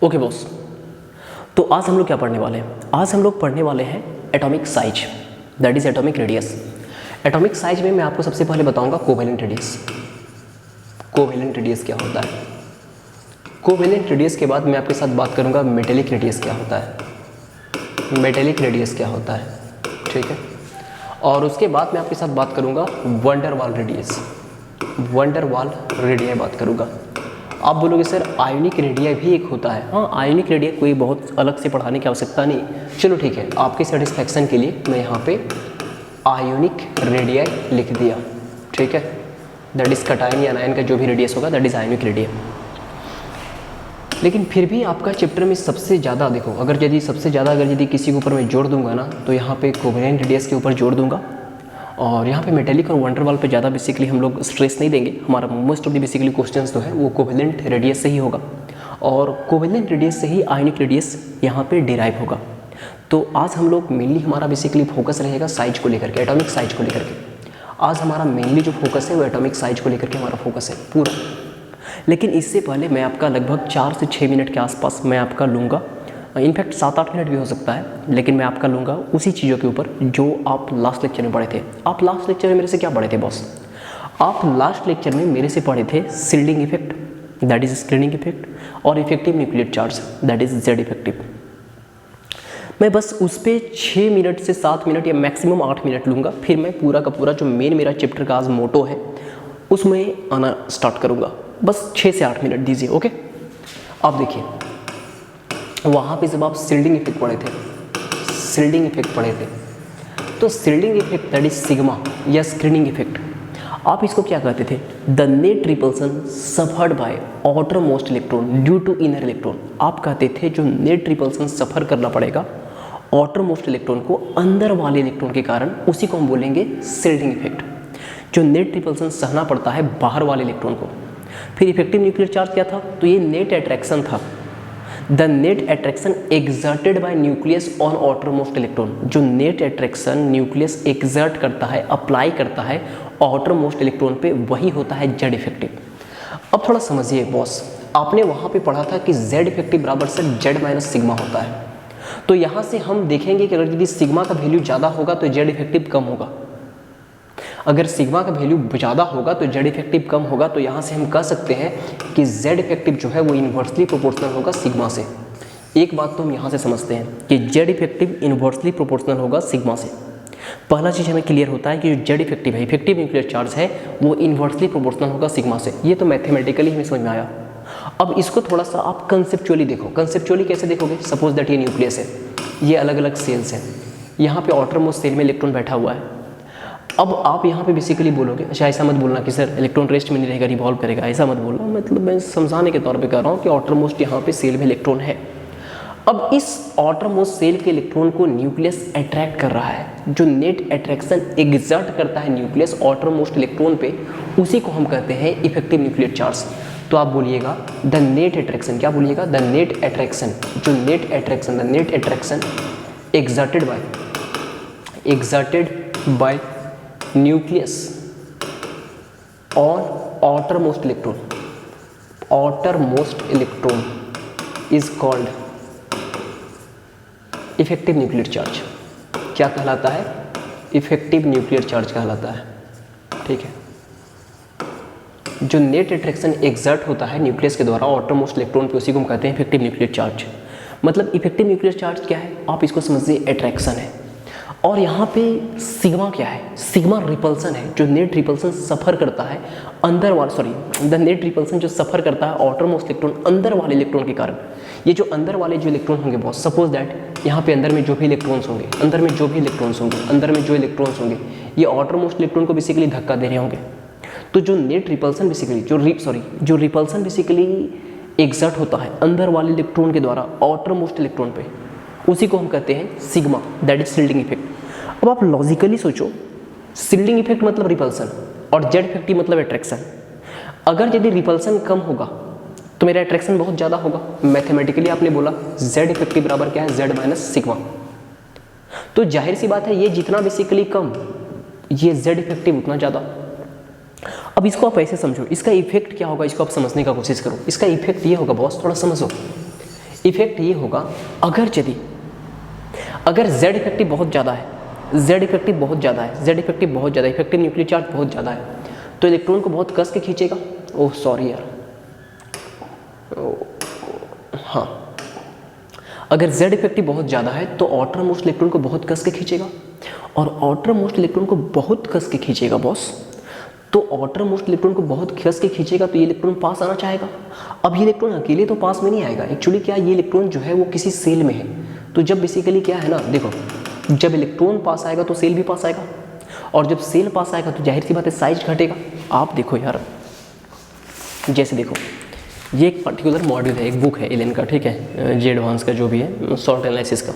Okay boss, तो आज हम लोग क्या पढ़ने वाले हैं? आज हम लोग पढ़ने वाले हैं atomic size, that is atomic radius. Atomic size में मैं आपको सबसे पहले बताऊंगा कोवेलेंट रेडियस। कोवेलेंट रेडियस क्या होता है? कोवेलेंट रेडियस के बाद मैं आपके साथ बात करूंगा मेटेलिक रेडियस क्या होता है, मेटेलिक रेडियस क्या होता है, ठीक है। और उसके बाद मैं आपके साथ बात करूंगा वंडर वाल रेडियस, वंडर वाल रेडियस बात करूंगा। आप बोलोगे सर आयोनिक रेडिया भी एक होता है। हाँ, आयोनिक रेडिया कोई बहुत अलग से पढ़ाने की आवश्यकता नहीं, चलो ठीक है, आपके सेटिस्फैक्शन के लिए मैं यहाँ पे आयोनिक रेडिया लिख दिया, ठीक है। दैट इज कटायन या आयन का जो भी रेडियस होगा दैट इज आयोनिक रेडिया। लेकिन फिर भी आपका चैप्टर में सबसे ज़्यादा देखो, अगर यदि किसी के ऊपर मैं जोड़ दूंगा ना तो यहाँ पे कोवेलेंट रेडियस के ऊपर जोड़ दूंगा, और यहाँ पे मेटेलिक और वंडर वाल पे ज़्यादा बेसिकली हम लोग स्ट्रेस नहीं देंगे। हमारा most of the basically questions जो है वो कोवेलेंट रेडियस से ही होगा, और कोवेलेंट रेडियस से ही आयोनिक रेडियस यहाँ पे डिराइव होगा। तो आज हम लोग मेनली हमारा बेसिकली फोकस रहेगा साइज को लेकर के, एटॉमिक साइज को लेकर के। आज हमारा मेनली जो फोकस है वो एटॉमिक साइज को लेकर के हमारा फोकस है पूरा। लेकिन इससे पहले मैं आपका लगभग 4 से 6 मिनट के आसपास मैं आपका लूँगा, इनफैक्ट 7-8 मिनट भी हो सकता है, लेकिन मैं आपका लूँगा उसी चीज़ों के ऊपर जो आप लास्ट लेक्चर में पढ़े थे। आप लास्ट लेक्चर में मेरे से क्या पढ़े थे बॉस? आप लास्ट लेक्चर में मेरे से पढ़े थे shielding effect, that is screening effect, और effective nuclear charge, that is Z effective. मैं बस उस पर 6 मिनट से 7 मिनट या मैक्सिमम 8 मिनट लूँगा, फिर मैं पूरा का पूरा जो मेन मेरा चैप्टर का आज मोटो है उसमें आना स्टार्ट करूँगा। बस 6 से 8 मिनट दीजिए, ओके। आप देखिए वहाँ पे जब आप शील्डिंग इफेक्ट पढ़े थे, शील्डिंग इफेक्ट पढ़े थे, तो shielding effect that is sigma या स्क्रीनिंग इफेक्ट, आप इसको क्या कहते थे? The net repulsion suffered by outermost electron due to inner electron. आप कहते थे जो नेट रिपल्सन सफ़र करना पड़ेगा आउटर मोस्ट इलेक्ट्रॉन को अंदर वाले इलेक्ट्रॉन के कारण, उसी को हम बोलेंगे शील्डिंग इफेक्ट। जो नेट रिपल्सन सहना पड़ता है बाहर वाले इलेक्ट्रॉन को। फिर इफेक्टिव न्यूक्लियर चार्ज क्या था? तो ये नेट अट्रैक्शन था, the net attraction exerted by nucleus on outer most electron. जो नेट अट्रैक्शन न्यूक्लियस एक्सर्ट करता है, अप्लाई करता है आउटर मोस्ट इलेक्ट्रॉन पे, वही होता है जेड इफेक्टिव। अब थोड़ा समझिए बॉस, आपने वहाँ पे पढ़ा था कि जेड इफेक्टिव बराबर से जेड माइनस सिग्मा होता है। तो यहाँ से हम देखेंगे कि अगर यदि सिग्मा का वैल्यू ज़्यादा होगा तो जेड इफेक्टिव कम होगा, अगर सिग्मा का वैल्यू ज़्यादा होगा तो जेड इफेक्टिव कम होगा। तो यहाँ से हम कह सकते हैं कि जेड इफेक्टिव जो है वो इन्वर्सली प्रोपोर्शनल होगा सिग्मा से। एक बात तो हम यहाँ से समझते हैं कि जेड इफेक्टिव इन्वर्सली प्रोपोर्शनल होगा सिग्मा से। पहला चीज़ हमें क्लियर होता है कि जो जेड इफेक्टिव है, इफेक्टिव न्यूक्लियर चार्ज है, वो इन्वर्सली प्रोपोर्शनल होगा सिग्मा से। ये तो मैथमेटिकली हमें समझ में आया। अब इसको थोड़ा सा आप कंसेप्चुअली देखो। कंसेप्चुअली कैसे देखोगे? सपोज दैट ये न्यूक्लियस है, ये अलग अलग सेल्स हैं, यहाँ पे आउटर मोस्ट सेल में इलेक्ट्रॉन बैठा हुआ है। अब आप यहाँ पे बेसिकली बोलोगे, अच्छा ऐसा मत बोलना कि सर इलेक्ट्रॉन रेस्ट में नहीं रहेगा, रिवॉल्व करेगा, ऐसा मत बोलना। मतलब मैं समझाने के तौर पे कह रहा हूँ कि आउटर मोस्ट यहाँ पे सेल में इलेक्ट्रॉन है। अब इस आउटर मोस्ट सेल के इलेक्ट्रॉन को न्यूक्लियस अट्रैक्ट कर रहा है। जो नेट अट्रैक्शन एग्जर्ट करता है न्यूक्लियस आउटर मोस्ट इलेक्ट्रॉन पे, उसी को हम कहते हैं इफेक्टिव न्यूक्लियर चार्ज। तो आप बोलिएगा द नेट अट्रैक्शन, क्या बोलिएगा? द नेट अट्रैक्शन, जो net attraction, the net attraction exerted by nucleus on outer most electron, outer most electron is called effective nuclear charge. क्या कहलाता है? इफेक्टिव न्यूक्लियर चार्ज कहलाता है, ठीक है। जो नेट अट्रैक्शन एक्सर्ट होता है न्यूक्लियस के द्वारा आउटर मोस्ट इलेक्ट्रॉन पे, उसी को हम कहते हैं इफेक्टिव न्यूक्लियर चार्ज। मतलब इफेक्टिव न्यूक्लियर चार्ज क्या है? आप इसको समझिए अट्रैक्शन है। और यहाँ पे सिग्मा क्या है? सिग्मा रिपल्सन है, जो नेट रिपल्सन सफ़र करता है अंदर वाले, द नेट रिपल्सन जो सफ़र करता है आउटर मोस्ट इलेक्ट्रॉन अंदर वाले इलेक्ट्रॉन के कारण। ये जो अंदर वाले जो इलेक्ट्रॉन होंगे बॉस, सपोज दैट यहाँ पे अंदर में जो भी इलेक्ट्रॉन्स होंगे, अंदर में जो इलेक्ट्रॉन्स होंगे, ये आउटर मोस्ट इलेक्ट्रॉन को बेसिकली धक्का दे रहे होंगे। तो जो नेट रिपल्सन बेसिकली जो रिपल्सन बेसिकली एक्सर्ट होता है अंदर वाले इलेक्ट्रॉन के द्वारा आउटर मोस्ट इलेक्ट्रॉन पे, उसी को हम कहते हैं sigma, that is shielding effect. अब आप लॉजिकली सोचो, शील्डिंग इफेक्ट मतलब रिपल्सन और जेड इफेक्टिव मतलब अट्रैक्शन। अगर यदि रिपल्सन कम होगा तो मेरा अट्रैक्शन बहुत ज़्यादा होगा। मैथमेटिकली आपने बोला जेड इफेक्टिव बराबर क्या है? Z minus sigma. तो जाहिर सी बात है ये जितना बेसिकली कम, ये जेड इफेक्टिव उतना ज़्यादा। अब इसको आप ऐसे समझो, इसका इफेक्ट क्या होगा, इसको आप समझने का कोशिश करो। इसका इफेक्ट ये होगा बॉस, थोड़ा समझो। इफेक्ट ये होगा अगर Z इफेक्टिव बहुत ज़्यादा है, Z इफेक्टिव बहुत ज़्यादा है, Z इफेक्टिव बहुत ज़्यादा, इफेक्टिव न्यूक्लियर चार्ज बहुत ज़्यादा है, तो इलेक्ट्रॉन को बहुत कस के खींचेगा। ओह सॉरी यार, हाँ, अगर Z इफेक्टिव बहुत ज़्यादा है तो आउटर मोस्ट इलेक्ट्रॉन को बहुत कस के खींचेगा, और आउटर मोस्ट इलेक्ट्रॉन को बहुत कस के खींचेगा बॉस। तो आउटर मोस्ट इलेक्ट्रॉन को बहुत कस के खींचेगा तो ये इलेक्ट्रॉन पास आना चाहेगा। अब ये इलेक्ट्रॉन अकेले तो पास में नहीं आएगा, एक्चुअली क्या ये इलेक्ट्रॉन जो है वो किसी सेल में है। तो जब बेसिकली क्या है ना, देखो, जब इलेक्ट्रॉन पास आएगा तो सेल भी पास आएगा, और जब सेल पास आएगा तो जाहिर सी बात है साइज घटेगा। आप देखो यार, जैसे देखो, ये एक पर्टिकुलर मॉड्यूल है, एक बुक है एलेन का, ठीक है, जे एडवांस का जो भी है, सॉल्ट एनालिसिस का।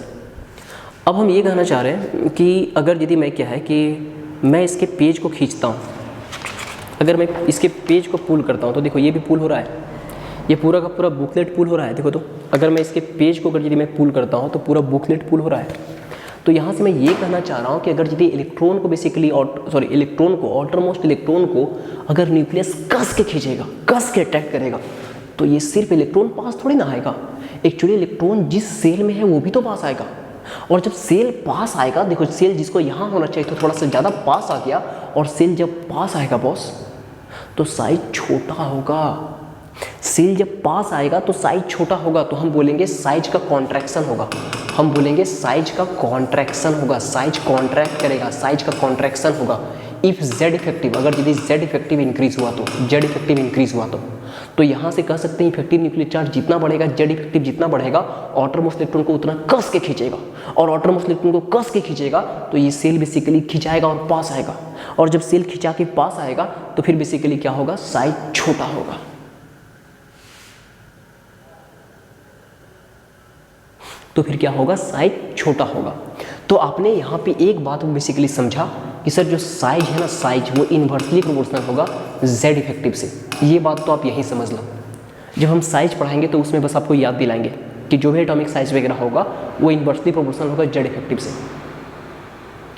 अब हम ये कहना चाह रहे हैं कि अगर यदि मैं क्या है कि मैं इसके पेज को खींचता हूँ, अगर मैं इसके पेज को पुल करता हूँ, तो देखो ये भी पुल हो रहा है, ये पूरा का पूरा बुकलेट पुल हो रहा है। देखो तो अगर मैं इसके पेज को अगर यदि मैं पुल करता हूँ तो पूरा बुकलेट पुल हो रहा है। तो यहाँ से मैं ये कहना चाह रहा हूँ कि अगर यदि इलेक्ट्रॉन को बेसिकली इलेक्ट्रॉन को, आउटर मोस्ट इलेक्ट्रॉन को अगर न्यूक्लियस कस के खींचेगा, कस के अटैक करेगा, तो ये सिर्फ इलेक्ट्रॉन पास थोड़ी ना आएगा, एक्चुअली इलेक्ट्रॉन जिस सेल में है वो भी तो पास आएगा। और जब सेल पास आएगा, देखो सेल जिसको यहाँ होना चाहिए तो थोड़ा सा ज़्यादा पास आ गया, और सेल जब पास आएगा बॉस तो साइज छोटा होगा। सेल जब पास आएगा तो साइज छोटा होगा, तो हम बोलेंगे साइज का कॉन्ट्रैक्शन होगा, हम बोलेंगे साइज का कॉन्ट्रैक्शन होगा, साइज कॉन्ट्रैक्ट करेगा, साइज का कॉन्ट्रैक्शन होगा। इफ Z इफेक्टिव, अगर यदि Z इफेक्टिव इंक्रीज हुआ तो, Z इफेक्टिव इंक्रीज हुआ तो यहाँ से कह सकते हैं इफेक्टिव न्यूक्लियर चार्ज जितना बढ़ेगा, Z इफेक्टिव जितना बढ़ेगा, आउटर मोस्ट इलेक्ट्रॉन को उतना कस के खींचेगा, और आउटर मोस्ट इलेक्ट्रॉन को कस के खींचेगा तो ये सेल बेसिकली खिंचाएगा और पास आएगा, और जब सेल खिंचा के पास आएगा तो फिर बेसिकली क्या होगा, साइज छोटा होगा। तो फिर क्या होगा, साइज छोटा होगा। तो आपने यहाँ पे एक बात बेसिकली समझा कि सर जो साइज है ना, साइज वो इन्वर्सली प्रोपोर्शनल होगा Z इफेक्टिव से। ये बात तो आप यहीं समझ लो। जब हम साइज पढ़ाएंगे तो उसमें बस आपको याद दिलाएंगे कि जो भी एटॉमिक साइज वगैरह होगा वो इन्वर्सली प्रोपोर्शनल होगा Z इफेक्टिव से।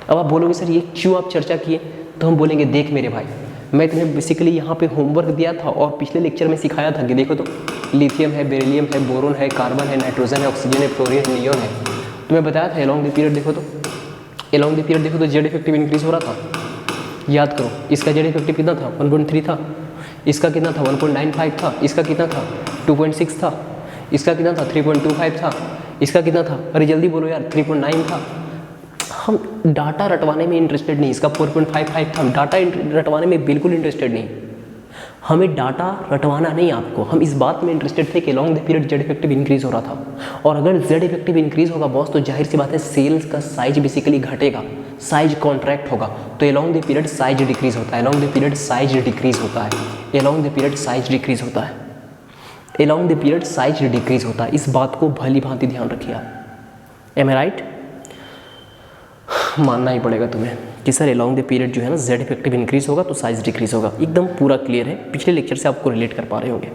अब आप बोलोगे सर ये क्यों आप चर्चा किए, तो हम बोलेंगे देख मेरे भाई, मैं तुम्हें बेसिकली यहाँ पे होमवर्क दिया था और पिछले लेक्चर में सिखाया था कि देखो तो लिथियम है, बेरिलियम है, बोरोन है, कार्बन है, नाइट्रोजन है, ऑक्सीजन है, फ्लोरीन है, नियोन है। तुम्हें बताया था एलॉन्ग द पीरियड देखो तो, एलॉन्ग द पीरियड देखो तो Z इफेक्टिव इंक्रीज हो रहा था। याद करो, इसका Z इफेक्टिव कितना था, 1.3 था, इसका कितना था, 1.95 था, इसका कितना था, 2.6 था, इसका कितना था, 3.25 था, इसका कितना था, अरे जल्दी बोलो यार, 3.9 था। हम डाटा रटवाने में इंटरेस्टेड नहीं, इसका 4.55 था, हम डाटा रटवाने में बिल्कुल इंटरेस्टेड नहीं, हमें डाटा रटवाना नहीं आपको, हम इस बात में इंटरेस्टेड थे कि long the period Z effective increase हो रहा था। और अगर Z इफेक्टिव इंक्रीज होगा बॉस तो जाहिर सी बात है सेल्स का साइज बेसिकली घटेगा, साइज कॉन्ट्रैक्ट होगा, तो along the period size decrease होता है, along the period size decrease होता है, along the period size decrease होता है, along the period size decrease होता है। इस बात को भली भांति ध्यान रखिए आप। एम आई राइट? मानना ही पड़ेगा तुम्हें कि सर एलॉन्ग द पीरियड जो है ना Z इफेक्टिव इंक्रीज होगा तो साइज डिक्रीज होगा, एकदम पूरा क्लियर है, पिछले लेक्चर से आपको रिलेट कर पा रहे होंगे।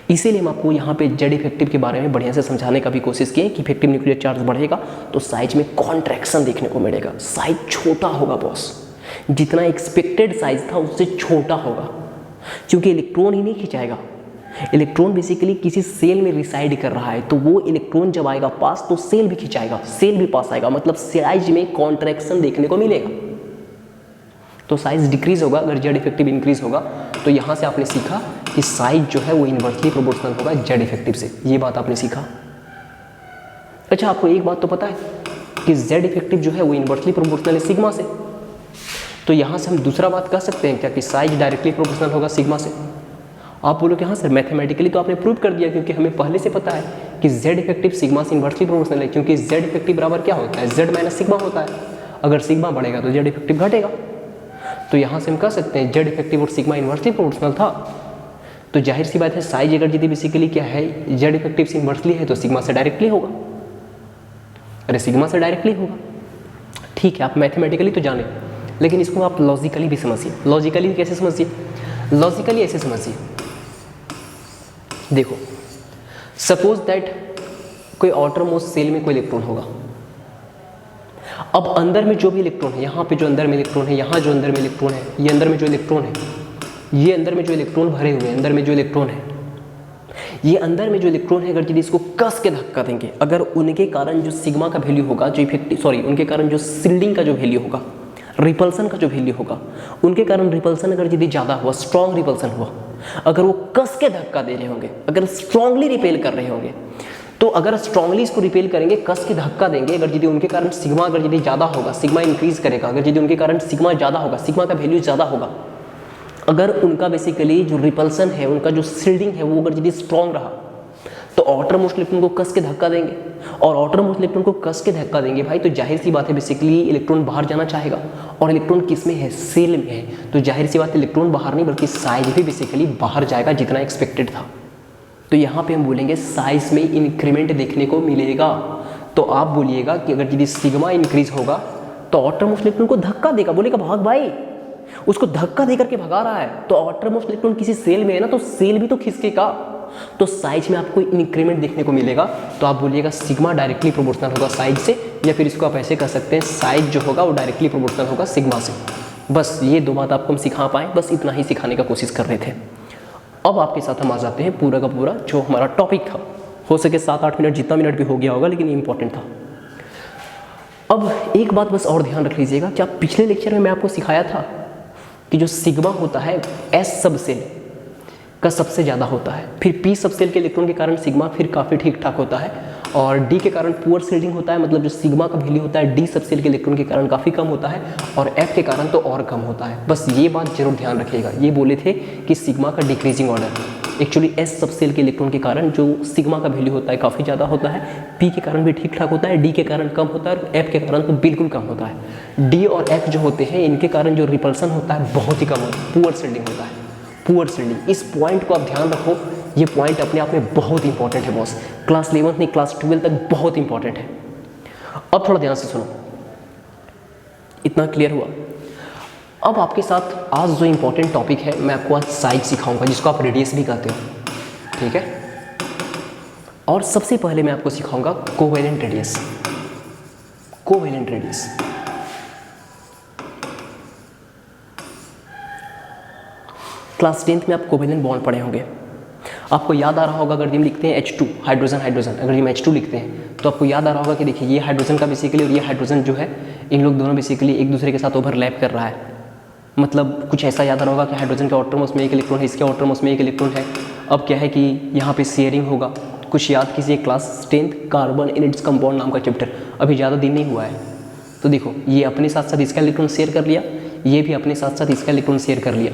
इसीलिए हम आपको यहाँ पे Z इफेक्टिव के बारे में बढ़िया से समझाने का भी कोशिश किए कि इफेक्टिव न्यूक्लियर चार्ज बढ़ेगा तो साइज में कॉन्ट्रैक्शन देखने को मिलेगा, साइज छोटा होगा बॉस, जितना एक्सपेक्टेड साइज था उससे छोटा होगा, क्योंकि इलेक्ट्रॉन ही नहीं खिंचाएगा, इलेक्ट्रॉन बेसिकली किसी सेल में रिसाइड कर रहा है, तो वो इलेक्ट्रॉन जब आएगा पास तो सेल भी खिंचाएगा, सेल भी पास आएगा, मतलब साइज में कॉन्ट्रैक्शन देखने को मिलेगा, तो साइज डिक्रीज होगा अगर Z इफेक्टिव इंक्रीज होगा। तो यहाँ से आपने सीखा कि साइज जो है वो इन्वर्सली प्रोपोर्शनल होगा Z इफेक्टिव से, ये बात आपने सीखा। अच्छा, आपको एक बात तो पता है कि Z इफेक्टिव जो है वो इन्वर्सली प्रोपोर्शनल है सिग्मा से, तो यहाँ से हम दूसरा बात कह सकते हैं क्या कि साइज डायरेक्टली प्रोपोर्शनल होगा सिग्मा से। आप बोलो कि हाँ सर मैथमेटिकली तो आपने प्रूव कर दिया, क्योंकि हमें पहले से पता है कि Z इफेक्टिव सिग्मा से इन्वर्सली प्रोपोर्शनल है, क्योंकि Z इफेक्टिव बराबर क्या होता है, Z माइनस सिग्मा होता है, अगर सिग्मा बढ़ेगा तो Z इफेक्टिव घटेगा। तो यहाँ से हम कह सकते हैं Z इफेक्टिव और सिग्मा इन्वर्सली प्रोपोर्शनल था, तो जाहिर सी बात है साइज अगर यदि बेसिकली क्या है Z इफेक्टिव से इन्वर्सली है तो सिग्मा से डायरेक्टली होगा, अरे सिग्मा से डायरेक्टली होगा। ठीक है, आप मैथमेटिकली तो जाने, लेकिन इसको आप लॉजिकली भी समझिए। लॉजिकली कैसे समझिए? लॉजिकली ऐसे समझिए, देखो सपोज दैट कोई आउटर मोस्ट सेल में कोई इलेक्ट्रॉन होगा, अब अंदर में जो भी इलेक्ट्रॉन है, यहाँ पे जो अंदर में इलेक्ट्रॉन है, यहाँ जो अंदर में इलेक्ट्रॉन है, ये अंदर में जो इलेक्ट्रॉन है, ये अंदर में जो इलेक्ट्रॉन भरे हुए हैं, अंदर में जो इलेक्ट्रॉन है, ये अंदर में जो इलेक्ट्रॉन है अगर यदि इसको कस के धक्का देंगे, अगर उनके कारण जो सिग्मा का वैल्यू होगा, जो उनके कारण जो शील्डिंग का जो वैल्यू होगा, रिपल्सन का जो वैल्यू होगा, उनके कारण रिपल्सन अगर यदि ज़्यादा हुआ, स्ट्रॉन्ग रिपल्सन हुआ, अगर वो कस के धक्का दे रहे होंगे, अगर स्ट्रांगली रिपेल कर रहे होंगे, तो अगर स्ट्रांगली इसको रिपेल करेंगे, कस के धक्का देंगे, अगर यदि उनके कारण सिग्मा अगर यदि ज़्यादा होगा, सिग्मा इंक्रीज करेगा, अगर यदि उनके कारण सिग्मा ज़्यादा होगा, सिग्मा का वैल्यू ज़्यादा होगा, अगर उनका बेसिकली जो रिपल्सन है, उनका जो शील्डिंग है वो अगर यदि स्ट्रॉन्ग रहा, तो आउटर मोस्ट इलेक्ट्रॉन को कस के धक्का देंगे, और आउटर मोस्ट इलेक्ट्रॉन को कस के धक्का देंगे भाई, तो जाहिर सी बात है बेसिकली इलेक्ट्रॉन बाहर जाना चाहेगा, और इलेक्ट्रॉन किस में है, सेल में है, तो जाहिर सी बात है इलेक्ट्रॉन बाहर नहीं बल्कि साइज भी बेसिकली बाहर जाएगा जितना एक्सपेक्टेड था। तो यहाँ पे हम बोलेंगे साइज में इंक्रीमेंट देखने को मिलेगा। तो आप बोलिएगा कि अगर यदि सिग्मा इंक्रीज होगा तो आउटर मोस्ट इलेक्ट्रॉन को धक्का देगा, बोलेगा भाग भाई, उसको धक्का दे करके भगा रहा है, तो आउटर मोस्ट इलेक्ट्रॉन किसी सेल में है ना, तो सेल भी तो खिसकेगा, तो साइज में आपको इंक्रीमेंट देखने को मिलेगा। तो आप बोलिएगा सिग्मा डायरेक्टली प्रोपोर्शनल होगा साइज से, या फिर इसको आप ऐसे कह सकते हैं साइज जो होगा वो डायरेक्टली प्रोपोर्शनल होगा सिग्मा से। बस ये दो बात आपको हम सिखा पाएँ, बस इतना ही सिखाने का कोशिश कर रहे थे। अब आपके साथ हम आ जाते हैं पूरा का पूरा जो हमारा टॉपिक था, हो सके 7-8 मिनट, जितना मिनट भी हो गया होगा, लेकिन ये इंपॉर्टेंट था। अब एक बात बस और ध्यान रख लीजिएगा कि आप पिछले लेक्चर में मैं आपको सिखाया था कि जो सिग्मा होता है एस सब सेल का सबसे ज़्यादा होता है, फिर पी सब सेल के इलेक्ट्रॉन के कारण सिग्मा फिर काफ़ी ठीक ठाक होता है, और डी के कारण पुअर शील्डिंग होता है, मतलब जो सिग्मा का वैल्यू होता है डी सब सेल के इलेक्ट्रॉन के कारण काफ़ी कम होता है, और एफ के कारण तो और कम होता है। बस ये बात जरूर ध्यान रखिएगा। ये बोले थे कि सिग्मा का डिक्रीजिंग ऑर्डर, एक्चुअली एस सब सेल के इलेक्ट्रॉन के कारण जो सिग्मा का वैल्यू होता है काफ़ी ज़्यादा होता है, पी के कारण भी ठीक ठाक होता है, डी के कारण कम होता है, और एफ के कारण तो बिल्कुल कम होता है। डी और एफ जो होते हैं इनके कारण जो रिपल्सन होता है बहुत ही कम होता है, पुअर शील्डिंग होता है, पुअर शील्डिंग। इस पॉइंट को आप ध्यान रखो, ये पॉइंट अपने आप में बहुत इंपॉर्टेंट है बॉस, क्लास 11 नहीं क्लास 12 तक बहुत इंपॉर्टेंट है। अब थोड़ा ध्यान से सुनो, इतना क्लियर हुआ। अब आपके साथ आज जो इंपॉर्टेंट टॉपिक है, मैं आपको आज साइज सिखाऊंगा, जिसको आप रेडियस भी कहते हो, ठीक है। और सबसे पहले मैं आपको सिखाऊंगा covalent radius. Covalent radius class 10th में आप कोवेलेंट बॉन्ड पढ़े होंगे, आपको याद आ रहा होगा अगर हम लिखते हैं H2 हाइड्रोजन हाइड्रोजन, अगर हम H2 लिखते हैं तो आपको याद आ रहा होगा कि देखिए ये हाइड्रोजन का बेसिकली और ये हाइड्रोजन जो है, इन लोग दोनों बेसिकली एक दूसरे के साथ ओवरलैप कर रहा है। मतलब कुछ ऐसा याद आ रहा होगा कि हाइड्रोजन के आउटर मोस्ट में एक इलेक्ट्रॉन है, इसके आउटर मोस्ट में एक इलेक्ट्रॉन है। अब क्या है कि यहाँ पे शेयरिंग होगा, कुछ याद कीजिए class 10th carbon in its compound नाम का चैप्टर, अभी ज़्यादा दिन नहीं हुआ है। तो देखो ये अपने साथ साथ इसका इलेक्ट्रॉन शेयर कर लिया, ये भी अपने साथ साथ इसका इलेक्ट्रॉन शेयर कर लिया।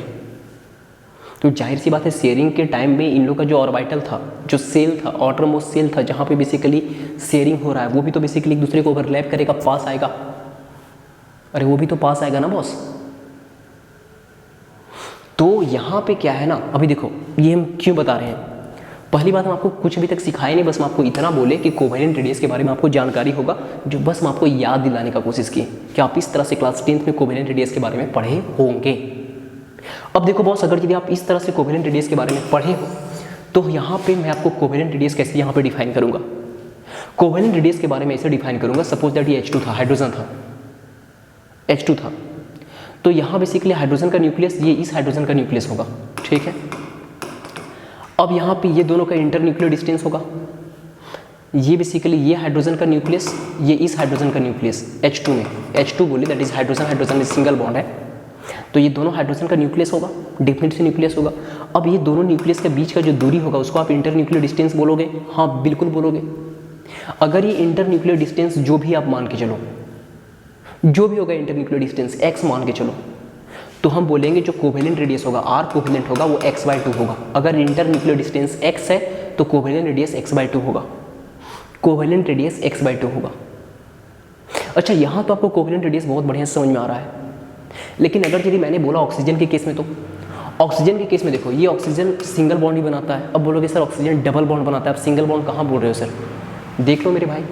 तो जाहिर सी बात है शेयरिंग के टाइम में इन लोग का जो ऑर्बिटल था, जो सेल था, आउटर मोस्ट सेल था, जहाँ पे बेसिकली शेयरिंग हो रहा है, वो भी तो बेसिकली एक दूसरे को ओवरलैप करेगा, पास आएगा। अरे वो भी तो पास आएगा ना बॉस। तो यहाँ पे क्या है ना, अभी देखो ये हम क्यों बता रहे हैं। पहली बात हम आपको कुछ अभी तक सिखाए नहीं, बस हम आपको इतना बोले कि कोवेलेंट रेडियस के बारे में आपको जानकारी होगा, जो बस हम आपको याद दिलाने का कोशिश की कि आप इस तरह से क्लास 10th में कोवेलेंट रेडियस के बारे में पढ़े होंगे। अब देखो बॉस, अगर यदि आप इस तरह से कोवेलेंट रेडियस के बारे में पढ़े हो तो यहाँ पे मैं आपको कोवेलेंट रेडियस कैसे यहाँ पे डिफाइन करूँगा। कोवेलेंट रेडियस के बारे में ऐसे डिफाइन करूँगा, सपोज दैट ये H2 था, हाइड्रोजन था, H2 था, तो यहाँ बेसिकली हाइड्रोजन का न्यूक्लियस ये इस हाइड्रोजन का न्यूक्लियस होगा, ठीक है। अब यहाँ पे ये दोनों का इंटरन्यूक्लियर डिस्टेंस होगा, ये बेसिकली ये हाइड्रोजन का न्यूक्लियस, ये इस हाइड्रोजन का न्यूक्लियस H2 में, H2 बोले दैट इज हाइड्रोजन, हाइड्रोजन में सिंगल बॉन्ड है, तो ये दोनों हाइड्रोजन का न्यूक्लियस होगा, डिफरेंट से न्यूक्लियस होगा। अब ये दोनों न्यूक्लियस के बीच का जो दूरी होगा उसको आप इंटरन्यूक्लियर डिस्टेंस बोलोगे, हाँ बिल्कुल बोलोगे। अगर ये इंटरन्यूक्लियर डिस्टेंस जो भी आप मान के चलो, जो भी होगा इंटरन्यूक्लियर डिस्टेंस x मान के चलो, तो हम बोलेंगे जो कोवेलेंट रेडियस होगा, R कोवेलेंट होगा, वो x/2 होगा। अगर इंटरन्यूक्लियर डिस्टेंस x है तो कोवेलेंट रेडियस x/2 होगा, कोवेलेंट रेडियस x/2 होगा। अच्छा, यहाँ तो आपको कोवेलेंट रेडियस बहुत बढ़िया से समझ में आ रहा है, लेकिन अगर यदि मैंने बोला ऑक्सीजन के केस में, तो ऑक्सीजन के केस में देखो ये ऑक्सीजन सिंगल बॉन्ड ही बनाता है। अब बोलोगे सर ऑक्सीजन डबल बॉन्ड बनाता है, आप सिंगल बॉन्ड कहाँ बोल रहे हो सर? देख लो मेरे भाई,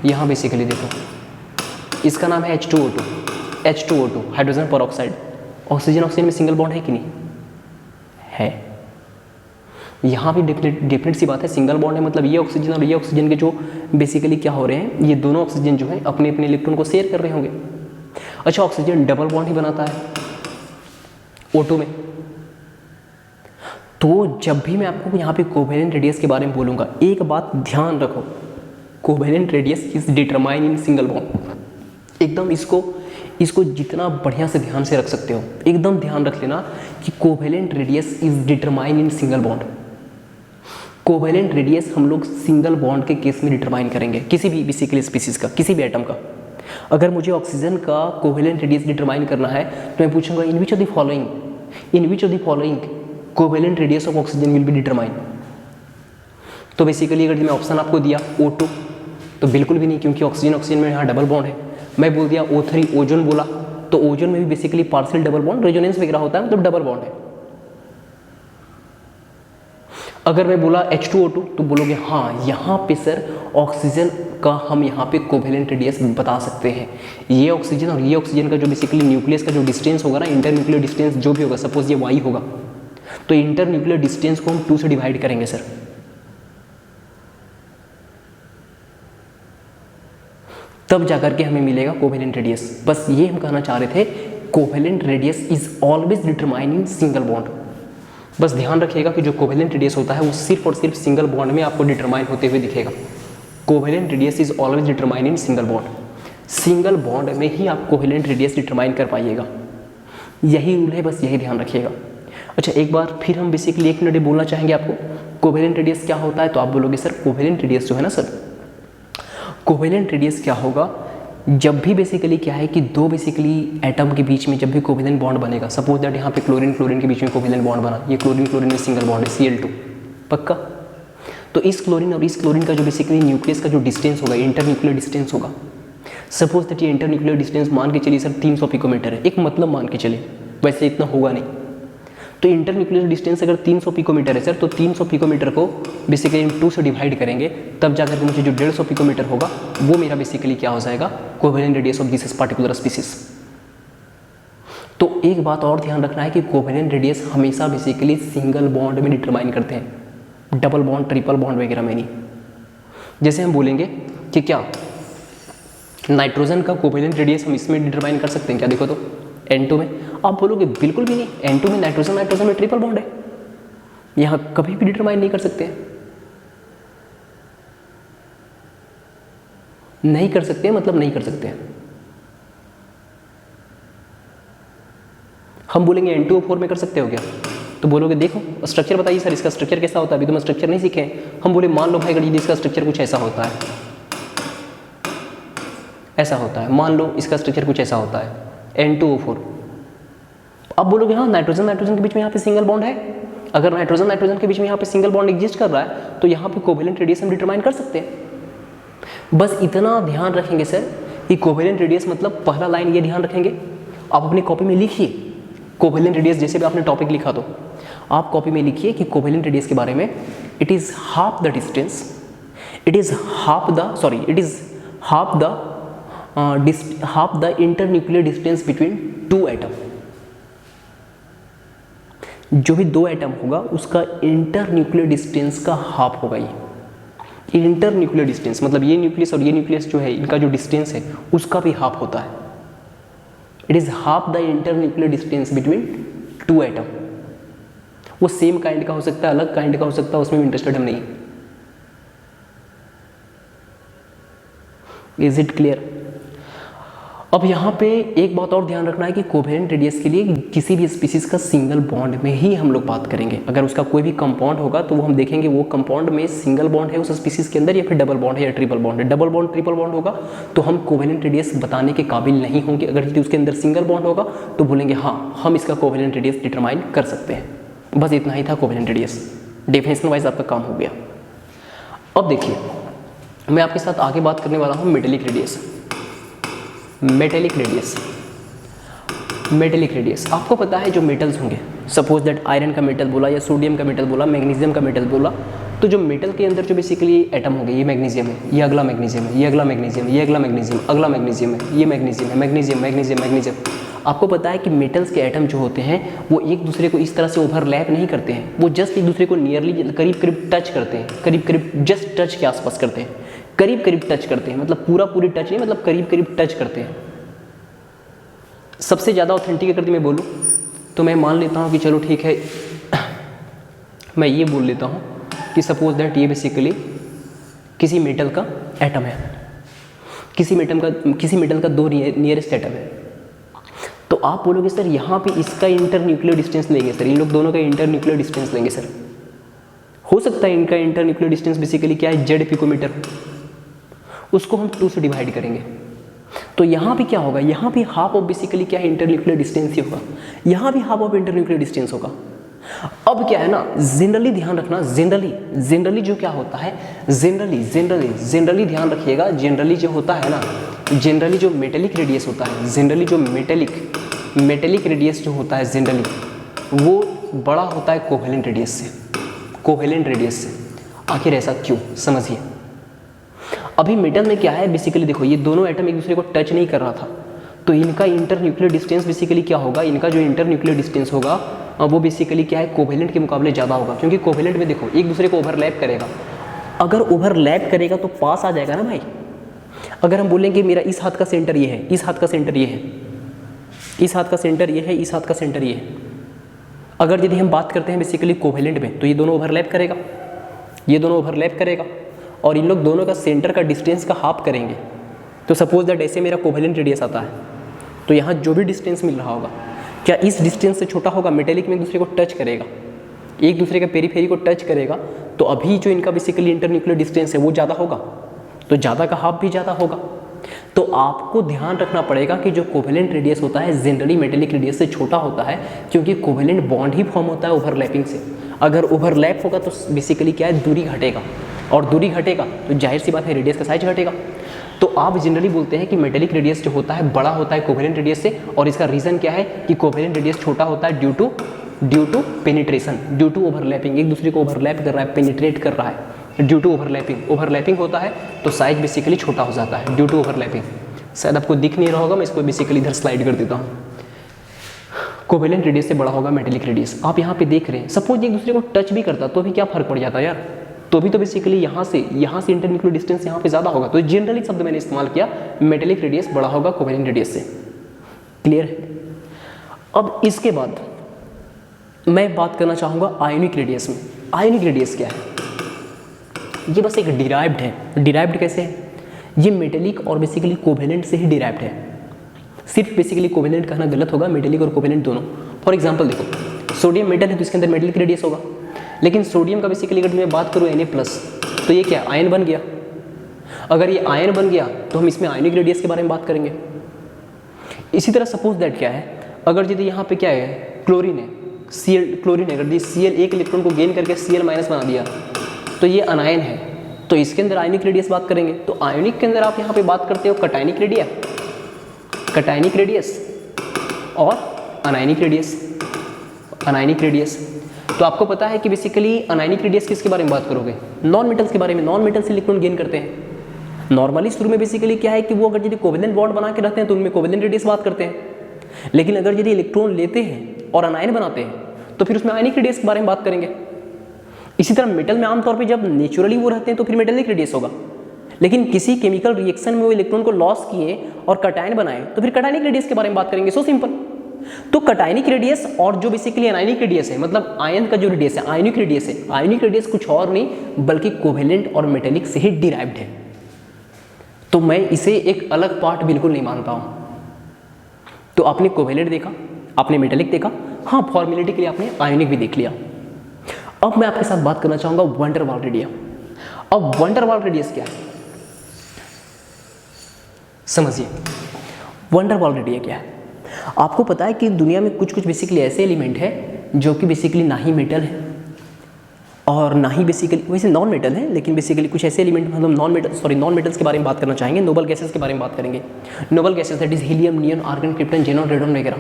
यहाँ बेसिकली देखो इसका नाम है H2O2 हाइड्रोजन पर ऑक्साइड। ऑक्सीजन में सिंगल बॉन्ड है कि नहीं है? यहाँ भी डिफरेंट सी बात है, सिंगल बॉन्ड है, मतलब ये ऑक्सीजन और ये ऑक्सीजन के जो बेसिकली क्या हो रहे हैं, ये दोनों ऑक्सीजन जो है अपने अपने इलेक्ट्रॉन को शेयर कर रहे होंगे। अच्छा, ऑक्सीजन डबल बॉन्ड ही बनाता है O2 में, तो जब भी मैं आपको यहाँ पे कोवेलेंट रेडियस के बारे में बोलूँगा, एक बात ध्यान रखो, covalent radius is determine in single bond. एकदम इसको जितना बढ़िया से ध्यान से रख सकते हो, एकदम ध्यान रख लेना कि covalent radius is determine in single bond. Covalent radius हम लोग सिंगल बॉन्ड के केस में डिटरमाइन करेंगे, किसी भी बेसिकली स्पीसीज का, किसी भी एटम का। अगर मुझे ऑक्सीजन का कोवेलेंट रेडियस डिटरमाइन करना है तो मैं पूछूंगा in which of the following covalent radius of oxygen will be determine. तो बेसिकली अगर मैं ऑप्शन आपको दिया O2 तो बिल्कुल भी नहीं, क्योंकि ऑक्सीजन में यहाँ डबल बॉन्ड है। मैं बोल दिया O3 ओजोन बोला, तो ओजोन में भी basically partial double bond, resonance वगैरह होता है, मतलब डबल बॉन्ड है। अगर मैं बोला H2O2 तो बोलोगे हाँ यहाँ पे सर ऑक्सीजन का हम यहाँ पे कोवेलेंट रेडियस बता सकते हैं। ये ऑक्सीजन और ये ऑक्सीजन का जो बेसिकली न्यूक्लियस का जो डिस्टेंस होगा ना, इंटर न्यूक्लियर डिस्टेंस जो भी होगा, सपोज ये Y होगा, तो इंटर न्यूक्लियर डिस्टेंस को हम 2 से डिवाइड करेंगे सर। तब जाकर के हमें मिलेगा कोवेलेंट रेडियस। बस ये हम कहना चाह रहे थे, covalent radius is always determine in single bond. बस ध्यान रखिएगा कि जो कोवेलेंट रेडियस होता है वो सिर्फ और सिर्फ सिंगल बॉन्ड में आपको डिटरमाइन होते हुए दिखेगा। Covalent radius is always determine in single bond. Single bond में ही आप कोवेलेंट रेडियस डिटरमाइन कर पाइएगा, यही रूल है, बस यही ध्यान रखिएगा। अच्छा, एक बार फिर हम बेसिकली 1 मिनट बोलना चाहेंगे आपको कोवेलेंट रेडियस क्या होता है। तो आप बोलोगे सर कोवेलेंट रेडियस जो है ना सर, कोवेलेंट रेडियस क्या होगा, जब भी बेसिकली क्या है कि दो बेसिकली एटम के बीच में जब भी कोवेलेंट बॉन्ड बनेगा, सपोज दैट यहाँ पे क्लोरीन के बीच में कोवेलेंट बॉन्ड बना, ये क्लोरीन में सिंगल बॉन्ड है Cl2 पक्का। तो इस क्लोरीन और इस क्लोरीन का जो बेसिकली न्यूक्लियस का जो डिस्टेंस होगा, इंटर न्यूक्लियर डिस्टेंस होगा, सपोज दैट ये इंटर न्यूक्लियर डिस्टेंस मान के चलिए सर 300 पिकोमीटर है, एक मतलब मान के चलिए, वैसे इतना होगा नहीं। तो इंटर न्यूक्लियर डिस्टेंस अगर 300 पिकोमीटर है सर, तो 300 पिकोमीटर को बेसिकली 2 से डिवाइड करेंगे, तब जाकर के मुझे जो 150 पिकोमीटर होगा वो मेरा बेसिकली क्या हो जाएगा, covalent radius of this particular species. तो एक बात और ध्यान रखना है कि कोवेलेंट रेडियस हमेशा बेसिकली सिंगल बॉन्ड में डिटरमाइन करते हैं, डबल बॉन्ड ट्रिपल बॉन्ड वगैरह में नहीं। जैसे हम बोलेंगे कि क्या नाइट्रोजन का कोवेलेंट रेडियस हम इसमें डिटरमाइन कर सकते हैं क्या, देखो तो N2 में, आप बोलोगे बिल्कुल भी नहीं, N2 में नाइट्रोजन में ट्रिपल बॉन्ड है, यहां कभी भी डिटरमाइन नहीं कर सकते हैं, नहीं कर सकते हैं, मतलब नहीं कर सकते हैं। हम बोलेंगे N2O4 में कर सकते हो क्या, तो बोलोगे देखो स्ट्रक्चर बताइए सर, इसका स्ट्रक्चर कैसा होता है, अभी तो मैं स्ट्रक्चर नहीं सीखे। हम बोले मान लो भाई अगर इसका स्ट्रक्चर कुछ ऐसा होता है, ऐसा होता है, मान लो इसका स्ट्रक्चर कुछ ऐसा होता है N2O4, अब बोलोगे हाँ नाइट्रोजन के बीच में यहाँ पे सिंगल बॉन्ड है। अगर नाइट्रोजन के बीच में यहाँ पे सिंगल बॉन्ड एग्जिस्ट कर रहा है तो यहाँ पे कोवेलेंट रेडियस हम डिटरमाइन कर सकते हैं। बस इतना ध्यान रखेंगे सर कि कोवेलेंट रेडियस मतलब पहला लाइन ये ध्यान रखेंगे, आप अपनी कॉपी में लिखिए कोवेलेंट रेडियस, जैसे भी आपने टॉपिक लिखा तो आप कॉपी में लिखिए कि कोवेलेंट रेडियस के बारे में, it is half the distance, it is half the internuclear distance between 2 atom. जो भी 2 एटम होगा उसका इंटरन्यूक्लियर डिस्टेंस का हाफ होगा। ये इंटरन्यूक्लियर डिस्टेंस मतलब ये न्यूक्लियस और ये न्यूक्लियस जो है इनका जो डिस्टेंस है उसका भी हाफ होता है। It is half the internuclear distance between 2 atom. वो सेम काइंड का हो सकता है, अलग काइंड का हो सकता है, उसमें भी इंटरेस्टेड हम नहीं। Is it clear? अब यहाँ पे एक बात और ध्यान रखना है कि कोवेलेंट रेडियस के लिए किसी भी स्पीसीज का सिंगल बॉन्ड में ही हम लोग बात करेंगे। अगर उसका कोई भी कंपाउंड होगा तो वो हम देखेंगे वो कंपाउंड में सिंगल बॉन्ड है उस स्पीसीज के अंदर या फिर डबल बॉन्ड है या ट्रिपल बॉन्ड है। डबल बॉन्ड ट्रिपल बॉन्ड होगा तो हम कोवेलेंट रेडियस बताने के काबिल नहीं होंगे। अगर यदि उसके अंदर सिंगल बॉन्ड होगा तो बोलेंगे हाँ हम इसका कोवेलेंट रेडियस डिटरमाइन कर सकते हैं। बस इतना ही था कोवेलेंट रेडियस, डेफिनेशन वाइज आपका काम हो गया। अब देखिए मैं आपके साथ आगे बात करने वाला हूँ मेटेलिक रेडियस। मेटेलिक रेडियस आपको पता है जो मेटल्स होंगे, सपोज दैट आयरन का मेटल बोला या सोडियम का मेटल बोला, मैग्नीशियम का मेटल बोला, तो जो मेटल के अंदर जो बेसिकली एटम होंगे, ये मैग्नीशियम है, ये अगला मैग्नीशियम है, ये अगला मैग्नीशियम, ये अगला मैग्नीशियम, अगला मैग्नीशियम है, ये मैग्नीशियम है, मैग्नीशियम। आपको पता है कि मेटल्स के एटम जो होते हैं वो एक दूसरे को इस तरह से ओवरलैप नहीं करते हैं, वो जस्ट एक दूसरे को नियरली करीब टच करते हैं, करीब जस्ट टच के आसपास करते हैं, करीब टच करते हैं, मतलब पूरी टच नहीं, मतलब करीब टच करते हैं। सबसे ज़्यादा ऑथेंटिक अगर मैं बोलूँ तो मैं मान लेता हूँ कि चलो ठीक है मैं ये बोल लेता हूँ कि सपोज दैट ये बेसिकली किसी मेटल का एटम है, किसी मेटल का दो नियरेस्ट एटम है। तो आप बोलोगे सर यहाँ पे इसका इंटर न्यूक्लियर डिस्टेंस लेंगे सर, इन लोग दोनों का इंटर न्यूक्लियर डिस्टेंस लेंगे सर। हो सकता है इनका इंटर न्यूक्लियर डिस्टेंस बेसिकली क्या है, जेड पिकोमीटर, उसको हम 2 से डिवाइड करेंगे। तो यहाँ पे क्या होगा, यहाँ पे हाफ ऑफ बेसिकली क्या है, इंटर न्यूक्लियर डिस्टेंस ही होगा, यहाँ भी half of inter nuclear distance होगा। अब क्या है ना, जनरली ध्यान रखना, जनरली जो क्या होता है, जनरली ध्यान रखिएगा, जनरली जो होता है ना, जनरली जो मेटेलिक रेडियस होता है, जनरली जो मेटेलिक रेडियस जो होता है जनरली वो बड़ा होता है कोवेलेंट रेडियस से। आखिर ऐसा क्यों, समझिए। अभी मेटल में क्या है बेसिकली, देखो ये दोनों एटम एक दूसरे को टच नहीं कर रहा था, तो इनका इंटर न्यूक्लियर डिस्टेंस बेसिकली क्या होगा, इनका जो इंटर न्यूक्लियर डिस्टेंस होगा वो बेसिकली क्या है, कोवेलेंट के मुकाबले ज़्यादा होगा। क्योंकि कोवेलेंट में देखो एक दूसरे को ओवरलैप करेगा, अगर ओवरलैप करेगा तो पास आ जाएगा ना भाई। अगर हम बोलेंगे मेरा इस हाथ का सेंटर ये है, इस हाथ का सेंटर ये है, इस हाथ का सेंटर ये है, इस हाथ का सेंटर ये है, अगर यदि हम बात करते हैं बेसिकली कोवेलेंट में, तो ये दोनों ओवरलैप करेगा, ये दोनों ओवरलैप करेगा, और इन लोग दोनों का सेंटर का डिस्टेंस का हाफ करेंगे। तो सपोज दैट ऐसे मेरा कोवेलेंट रेडियस आता है, तो यहाँ जो भी डिस्टेंस मिल रहा होगा, क्या इस डिस्टेंस से छोटा होगा, मेटेलिक में एक दूसरे को टच करेगा, एक दूसरे के पेरीफेरी को टच करेगा, तो अभी जो इनका बेसिकली इंटरन्यूक्लियर डिस्टेंस है वो ज़्यादा होगा, तो ज़्यादा का हाफ भी ज़्यादा होगा। तो आपको ध्यान रखना पड़ेगा कि जो कोवेलेंट रेडियस होता है जनरली मेटेलिक रेडियस से छोटा होता है, क्योंकि कोवेलेंट बॉन्ड ही फॉर्म होता है ओवरलैपिंग से। अगर ओवरलैप होगा तो बेसिकली क्या है, दूरी घटेगा, और दूरी घटेगा तो जाहिर सी बात है रेडियस का साइज घटेगा। तो आप जनरली बोलते हैं कि मेटेलिक रेडियस जो होता है बड़ा होता है कोवेलेंट रेडियस से, और इसका रीज़न क्या है कि कोवेलेंट रेडियस छोटा होता है due to penetration, due to overlapping, एक दूसरे को ओवरलैप कर रहा है, पेनिट्रेट कर रहा है, ड्यू टू ओवरलैपिंग होता है तो साइज बेसिकली छोटा हो जाता है ड्यू टू ओवरलैपिंग। शायद आपको दिख नहीं रहा होगा, मैं इसको बेसिकली इधर स्लाइड कर देता हूँ। कोवेलेंट रेडियस से बड़ा होगा मेटेलिक रेडियस। आप यहाँ पे देख रहे हैं, सपोज एक दूसरे को टच भी करता तो भी क्या फर्क पड़ जाता है यार, तो भी तो बेसिकली यहाँ से इंटरन्यूक्लियर डिस्टेंस यहाँ पे ज़्यादा होगा। तो जनरली शब्द मैंने इस्तेमाल किया, मेटेलिक रेडियस बड़ा होगा कोवेलेंट रेडियस से। क्लियर है। अब इसके बाद मैं बात करना चाहूँगा आयोनिक रेडियस में। आयोनिक रेडियस क्या है, ये बस एक डिराइव्ड है। डिराइव्ड कैसे है, ये मेटेलिक और बेसिकली कोवेलेंट से ही डिराइव्ड है। सिर्फ बेसिकली कोवेलेंट कहना गलत होगा, मेटेलिक और कोवेलेंट दोनों। फॉर एग्जांपल देखो, सोडियम मेटल है तो इसके अंदर मेटेलिक रेडियस होगा, लेकिन सोडियम का बेसिकली अगर मैं बात करूँ Na+, तो ये क्या आयन बन गया। अगर ये आयन बन गया तो हम इसमें आयोनिक रेडियस के बारे में बात करेंगे। इसी तरह सपोज दैट क्या है, अगर यदि यहाँ पे क्या है, क्लोरीन है, क्लोरीन है, अगर Cl एक इलेक्ट्रॉन को गेन करके Cl- बना दिया तो ये अनायन है, तो इसके अंदर आयोनिक रेडियस बात करेंगे। तो आयोनिक के अंदर आप यहाँ पे बात करते हो कटायनिक रेडियस और अनायनिक रेडियस। तो आपको पता है कि बेसिकली अनायनिक रेडियस किसके बारे में बात करोगे, नॉन मेटल्स के बारे में। नॉन मेटल्स इलेक्ट्रॉन गेन करते हैं नॉर्मली शुरू में बेसिकली क्या है कि वो अगर यदि कोवेलेंट बॉन्ड बना के रहते हैं तो उनमें कोवेलेंट रेडियस बात करते हैं, लेकिन अगर यदि इलेक्ट्रॉन लेते हैं और अनायन बनाते हैं तो फिर उसमें आयनिक रेडियस के बारे में बात करेंगे। इसी तरह मेटल में आमतौर पे जब नेचुरली वो रहते हैं तो फिर मेटेलिक रेडियस होगा, लेकिन किसी केमिकल रिएक्शन में वो इलेक्ट्रॉन को लॉस किए और कटायन बनाए तो फिर कटायनिक रेडियस के बारे में बात करेंगे। So simple. तो कटायनिक रेडियस और जो बेसिकली अनायनिक रेडियस है, मतलब आयन का जो रेडियस है, आयोनिक रेडियस कुछ और नहीं बल्कि कोवेलेंट और मेटेलिक से ही डिराइव्ड है। तो मैं इसे एक अलग पार्ट बिल्कुल नहीं मानता हूं। तो आपने कोवेलेंट देखा, आपने मेटेलिक देखा, हाँ फॉर्मेलिटी के लिए आपने आयोनिक भी देख लिया। अब मैं आपके साथ बात करना चाहूंगा वंडर वाल रेडियस। अब वंडर वाल रेडियस क्या है समझिए। वंडर वाल रेडियस क्या है, आपको पता है कि दुनिया में कुछ बेसिकली ऐसे एलिमेंट है जो कि बेसिकली ना ही मेटल है और ना ही बेसिकली वैसे नॉन मेटल है, लेकिन बेसिकली कुछ ऐसे एलिमेंट मतलब नॉन मेटल्स के बारे में बात करना चाहेंगे, नोबल गैसेस के बारे में बात करेंगे। Noble gases that is helium, neon, argon, krypton, xenon, radon वगैरह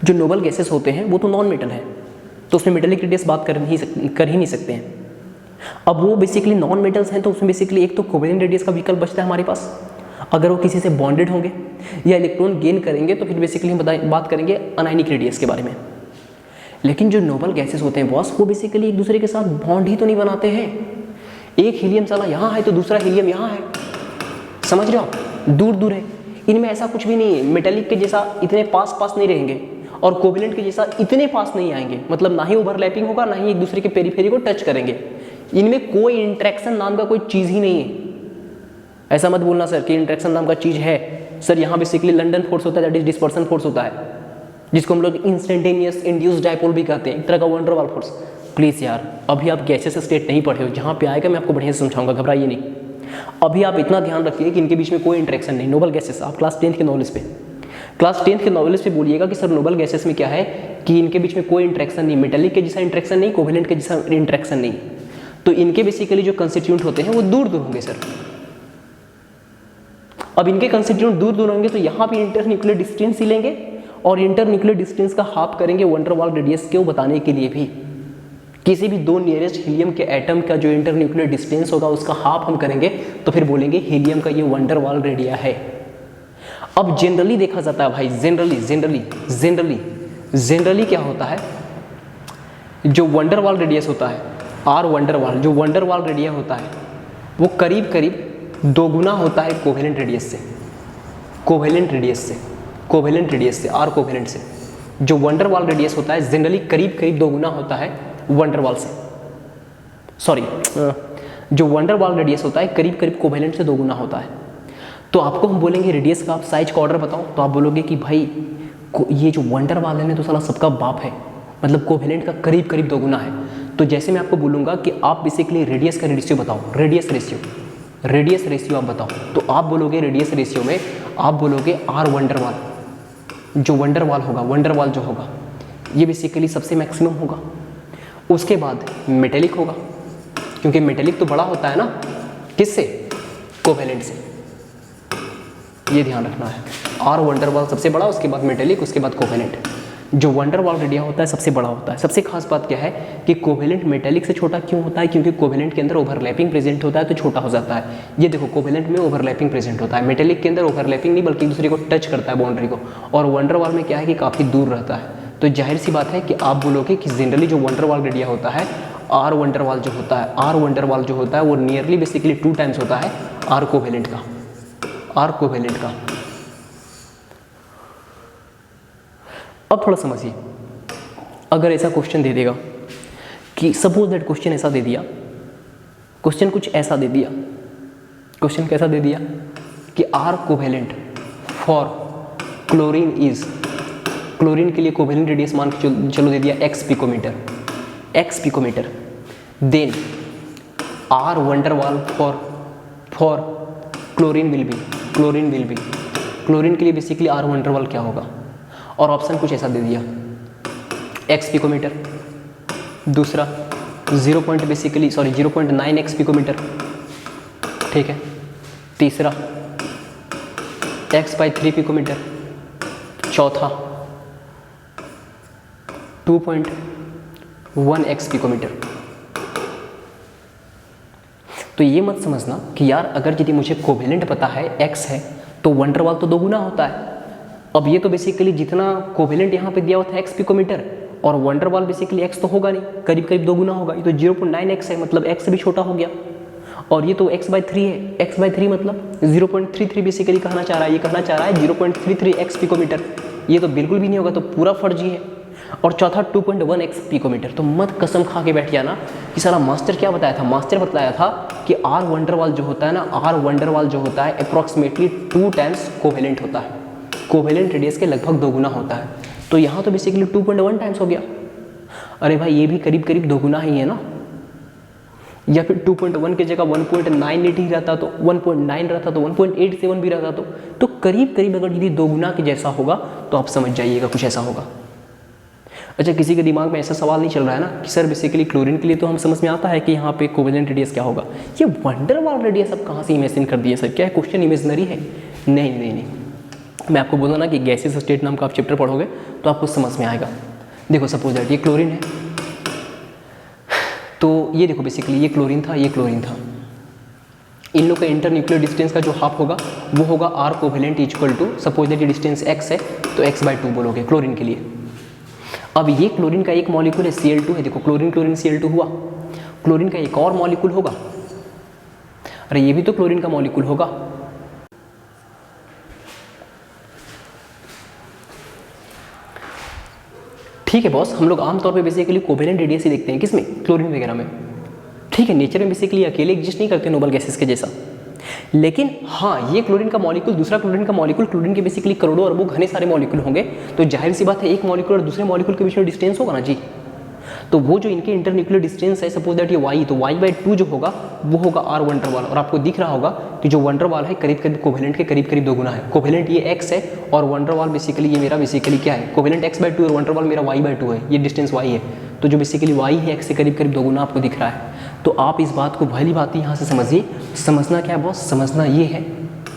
जो नोबल गैसेस होते हैं वो तो नॉन मेटल है, तो उसमें मेटेलिक रेडियस बात कर ही नहीं सकते हैं। अब वो बेसिकली नॉन मेटल्स हैं तो उसमें बेसिकली एक तो कोवेलेंट रेडियस का विकल्प बचता है हमारे पास, अगर वो किसी से बॉन्डेड होंगे या इलेक्ट्रॉन गेन करेंगे तो फिर बेसिकली हम बात करेंगे अनायनिक रेडियस के बारे में। लेकिन जो नोबल गैसेस होते हैं बॉस, वो बेसिकली एक दूसरे के साथ बॉन्ड ही तो नहीं बनाते हैं। एक हीलियम साला यहाँ है तो दूसरा हीलियम यहाँ है, समझ रहे हो आप, दूर दूर है। इनमें ऐसा कुछ भी नहीं है, मेटेलिक के जैसा इतने पास नहीं रहेंगे। और कोवेलेंट के जैसा इतने पास नहीं आएंगे, मतलब ना ही ओवरलैपिंग होगा, ना ही एक दूसरे के पेरीफेरी को टच करेंगे। इनमें कोई इंट्रैक्शन नाम का कोई चीज़ ही नहीं है। ऐसा मत बोलना सर कि इंट्रैक्शन नाम का चीज़ है। सर यहाँ बेसिकली लंडन फोर्स होता है, दैट इज डिस्पर्सन फोर्स होता है, जिसको हम लोग इंस्टेंटेनियस इंड्यूस्ड डायपोल भी कहते हैं, एक तरह का वंडर वाल फोर्स। प्लीज़ यार, अभी आप गैसेस स्टेट नहीं पढ़े हो, जहाँ पे आएगा मैं आपको बढ़िया से समझाऊंगा, घबराइए नहीं। अभी आप इतना ध्यान रखिए कि इनके बीच में कोई इंट्रैक्शन नहीं। नोबल गैसेस आप क्लास 10th के नॉलेज पे, क्लास 10th के नॉलेज पे बोलिएगा कि सर नोबल गैसेस में क्या है कि इनके बीच में कोई इंट्रैक्शन नहीं, मेटेलिक के जैसा इंट्रैक्शन नहीं, कोवेलेंट के जैसा इंट्रैक्शन नहीं। तो इनके बेसिकली जो कंस्टिट्यूएंट होते हैं वो दूर दूर होंगे सर। अब इनके कंस्टिट्यूएंट दूर दूर होंगे तो यहाँ पे इंटरन्यूक्लियर डिस्टेंस ही लेंगे और इंटरन्यूक्लियर डिस्टेंस का हाफ करेंगे वंडर वाल रेडियस को बताने के लिए भी। किसी भी दो नियरेस्ट हीलियम के एटम का जो इंटरन्यूक्लियर डिस्टेंस होगा उसका हाफ हम करेंगे तो फिर बोलेंगे हीलियम का ये वंडर वाल रेडिया है। अब जनरली देखा जाता है भाई, जनरली क्या होता है, जो वंडर वाल रेडियस होता है आर वंडर वाल, जो वंडर वाल रेडिया होता है वो करीब करीब दोगुना होता है कोवेलेंट रेडियस से, आर कोवेलेंट से। जो वंडर वाल रेडियस होता है जनरली करीब करीब दोगुना होता है वंडर वाल से, जो वंडर वाल रेडियस होता है करीब करीब कोवेलेंट से दोगुना होता है। तो आपको हम बोलेंगे रेडियस का आप साइज का ऑर्डर बताओ, तो आप बोलोगे कि भाई ये जो वंडर वाल है ना तो साला सबका बाप है, मतलब कोवेलेंट का करीब करीब दोगुना है। तो जैसे मैं आपको बोलूँगा कि आप बेसिकली रेडियस का रेशियो बताओ, रेडियस रेशियो आप बताओ, तो आप बोलोगे रेडियस रेशियो में आप बोलोगे आर वंडर वाल, जो वंडर वाल होगा, वंडर वाल जो होगा ये बेसिकली सबसे मैक्सिमम होगा। उसके बाद मेटेलिक होगा, क्योंकि मेटेलिक तो बड़ा होता है ना, किससे, कोवेलेंट से। ये ध्यान रखना है, आर वंडर वाल सबसे बड़ा, उसके बाद मेटेलिक, उसके बाद कोवेलेंट। जो वंडर वाल रेडिया होता है सबसे बड़ा होता है। सबसे खास बात क्या है कि कोवेलेंट मेटेलिक से छोटा क्यों होता है, क्योंकि कोवेलेंट के अंदर ओवरलैपिंग प्रेजेंट होता है तो छोटा हो जाता है। ये देखो कोवेलेंट में ओवरलैपिंग प्रेजेंट होता है, मेटेलिक के अंदर ओवरलैपिंग नहीं बल्कि एक दूसरे को टच करता है बाउंड्री को, और वंडर वाल में क्या है कि काफ़ी दूर रहता है। तो जाहिर सी बात है कि आप बोलोगे कि जनरली जो वंडर वाल रेडिया होता है, आर वंडर वाल जो होता है, आर वंडर वाल जो होता है वो नियरली बेसिकली 2 टाइम्स होता है आर कोवेलेंट का, आर कोवेलेंट का। अब थोड़ा समझिए, अगर ऐसा क्वेश्चन दे देगा कि सपोज दैट क्वेश्चन ऐसा दे दिया, क्वेश्चन कुछ ऐसा दे दिया, क्वेश्चन कैसा दे दिया कि r covalent for chlorine is, chlorine के लिए कोवेलेंट रेडियस मान के चलो दे दिया x picometre, then r van der Waals for chlorine will be, chlorine के लिए बेसिकली आर वंडर वाल क्या होगा, और ऑप्शन कुछ ऐसा दे दिया x पिकोमीटर, दूसरा 0.9 x पिकोमीटर, ठीक है, तीसरा x/3 पिकोमीटर, चौथा 2.1 x पिकोमीटर। तो ये मत समझना कि यार अगर यदि मुझे कोवेलेंट पता है x है तो वंडर वाल तो दोगुना होता है। अब ये तो बेसिकली जितना कोवेलेंट यहाँ पे दिया हुआ था x पिकोमीटर और वंडर वाल बेसिकली x तो होगा नहीं, करीब करीब दोगुना होगा। ये तो 0.9x है, मतलब x से भी छोटा हो गया, और ये तो x/3 है, x/3 मतलब 0.33 बेसिकली कहना चाह रहा है, ये कहना चाह रहा है 0.33 x पिकोमीटर, ये तो बिल्कुल भी नहीं होगा, तो पूरा फर्जी है। और चौथा 2.1 x पिकोमीटर। तो मत कसम खा के बैठ जाना कि सारा मास्टर क्या बताया था, मास्टर बताया था कि आर वंडर वाल जो होता है ना, आर वंडर वाल जो होता है अप्रॉक्सीमेटली 2 टाइम्स कोवेलेंट होता है, कोवेलेंट रेडियस के लगभग दोगुना होता है। तो यहाँ तो बेसिकली 2.1 टाइम्स हो गया। अरे भाई ये भी करीब करीब दोगुना ही है ना, या फिर 2.1 की जगह 1.98 ही रहता तो, 1.9 रहता तो, 1.87 भी रहता तो करीब करीब अगर यदि दोगुना के जैसा होगा तो आप समझ जाइएगा कुछ ऐसा होगा। अच्छा, किसी के दिमाग में ऐसा सवाल नहीं चल रहा है ना कि सर बेसिकली क्लोरीन के लिए तो हम समझ में आता है कि यहाँ पे कोवेलेंट रेडियस क्या होगा, ये वंडर वाल रेडियस अब कहाँ से इमेजिन कर दिए सर, क्या है क्वेश्चन इमेजिनरी है? नहीं, मैं आपको बोला ना कि गैसेस स्टेट नाम का आप चैप्टर पढ़ोगे तो आपको समझ में आएगा। देखो सपोज दैट ये क्लोरीन है, तो ये देखो बेसिकली ये क्लोरीन था, ये क्लोरीन था, इन लोग का इंटरन्यूक्लियर डिस्टेंस का जो हाफ होगा वो होगा r covalent equal to, suppose that ये डिस्टेंस x है तो x/2 बोलोगे क्लोरीन के लिए। अब ये क्लोरीन का एक मॉलिक्यूल है Cl2 है, देखो क्लोरीन Cl2 हुआ, क्लोरीन का एक और मॉलिक्यूल होगा, अरे ये भी तो क्लोरीन का मॉलिक्यूल होगा, ठीक है बॉस, हम लोग आमतौर पे बेसिकली कोवेलेंट रेडियस ही देखते हैं, किसमें, क्लोरीन वगैरह में। ठीक है, नेचर में बेसिकली अकेले एग्जिस्ट नहीं करते नोबल गैसेस के जैसा, लेकिन हाँ ये क्लोरीन का मॉलिक्यूल दूसरा क्लोरीन का मॉलिक्यूल, क्लोरीन के बेसिकली करोड़ों अरबों घने सारे मॉलिक्यूल होंगे, तो जाहिर सी बात है एक मॉलिक्यूल और दूसरे मॉलिक्यूल के बीच में डिस्टेंस होगा ना जी। तो वो जो इनके इंटरन्यूक्लियर डिस्टेंस है, सपोज दैट ये y, तो y/2 जो होगा वो होगा r वन डर वाल, और आपको दिख रहा होगा कि जो वन डर वाल है करीब करीब कोवेलेंट के करीब करीब 2 गुना है। कोवेलेंट ये x है और वन डर वाल बेसिकली ये मेरा बेसिकली क्या है, कोवेलेंट x/2 और वन डर वाल मेरा y/2 है, ये डिस्टेंस y है, तो जो बेसिकली y है x से करीब करीब 2 गुना आपको दिख रहा है। तो आप इस बात को भली भांति यहाँ से समझिए। समझना क्या है बॉस, समझना ये है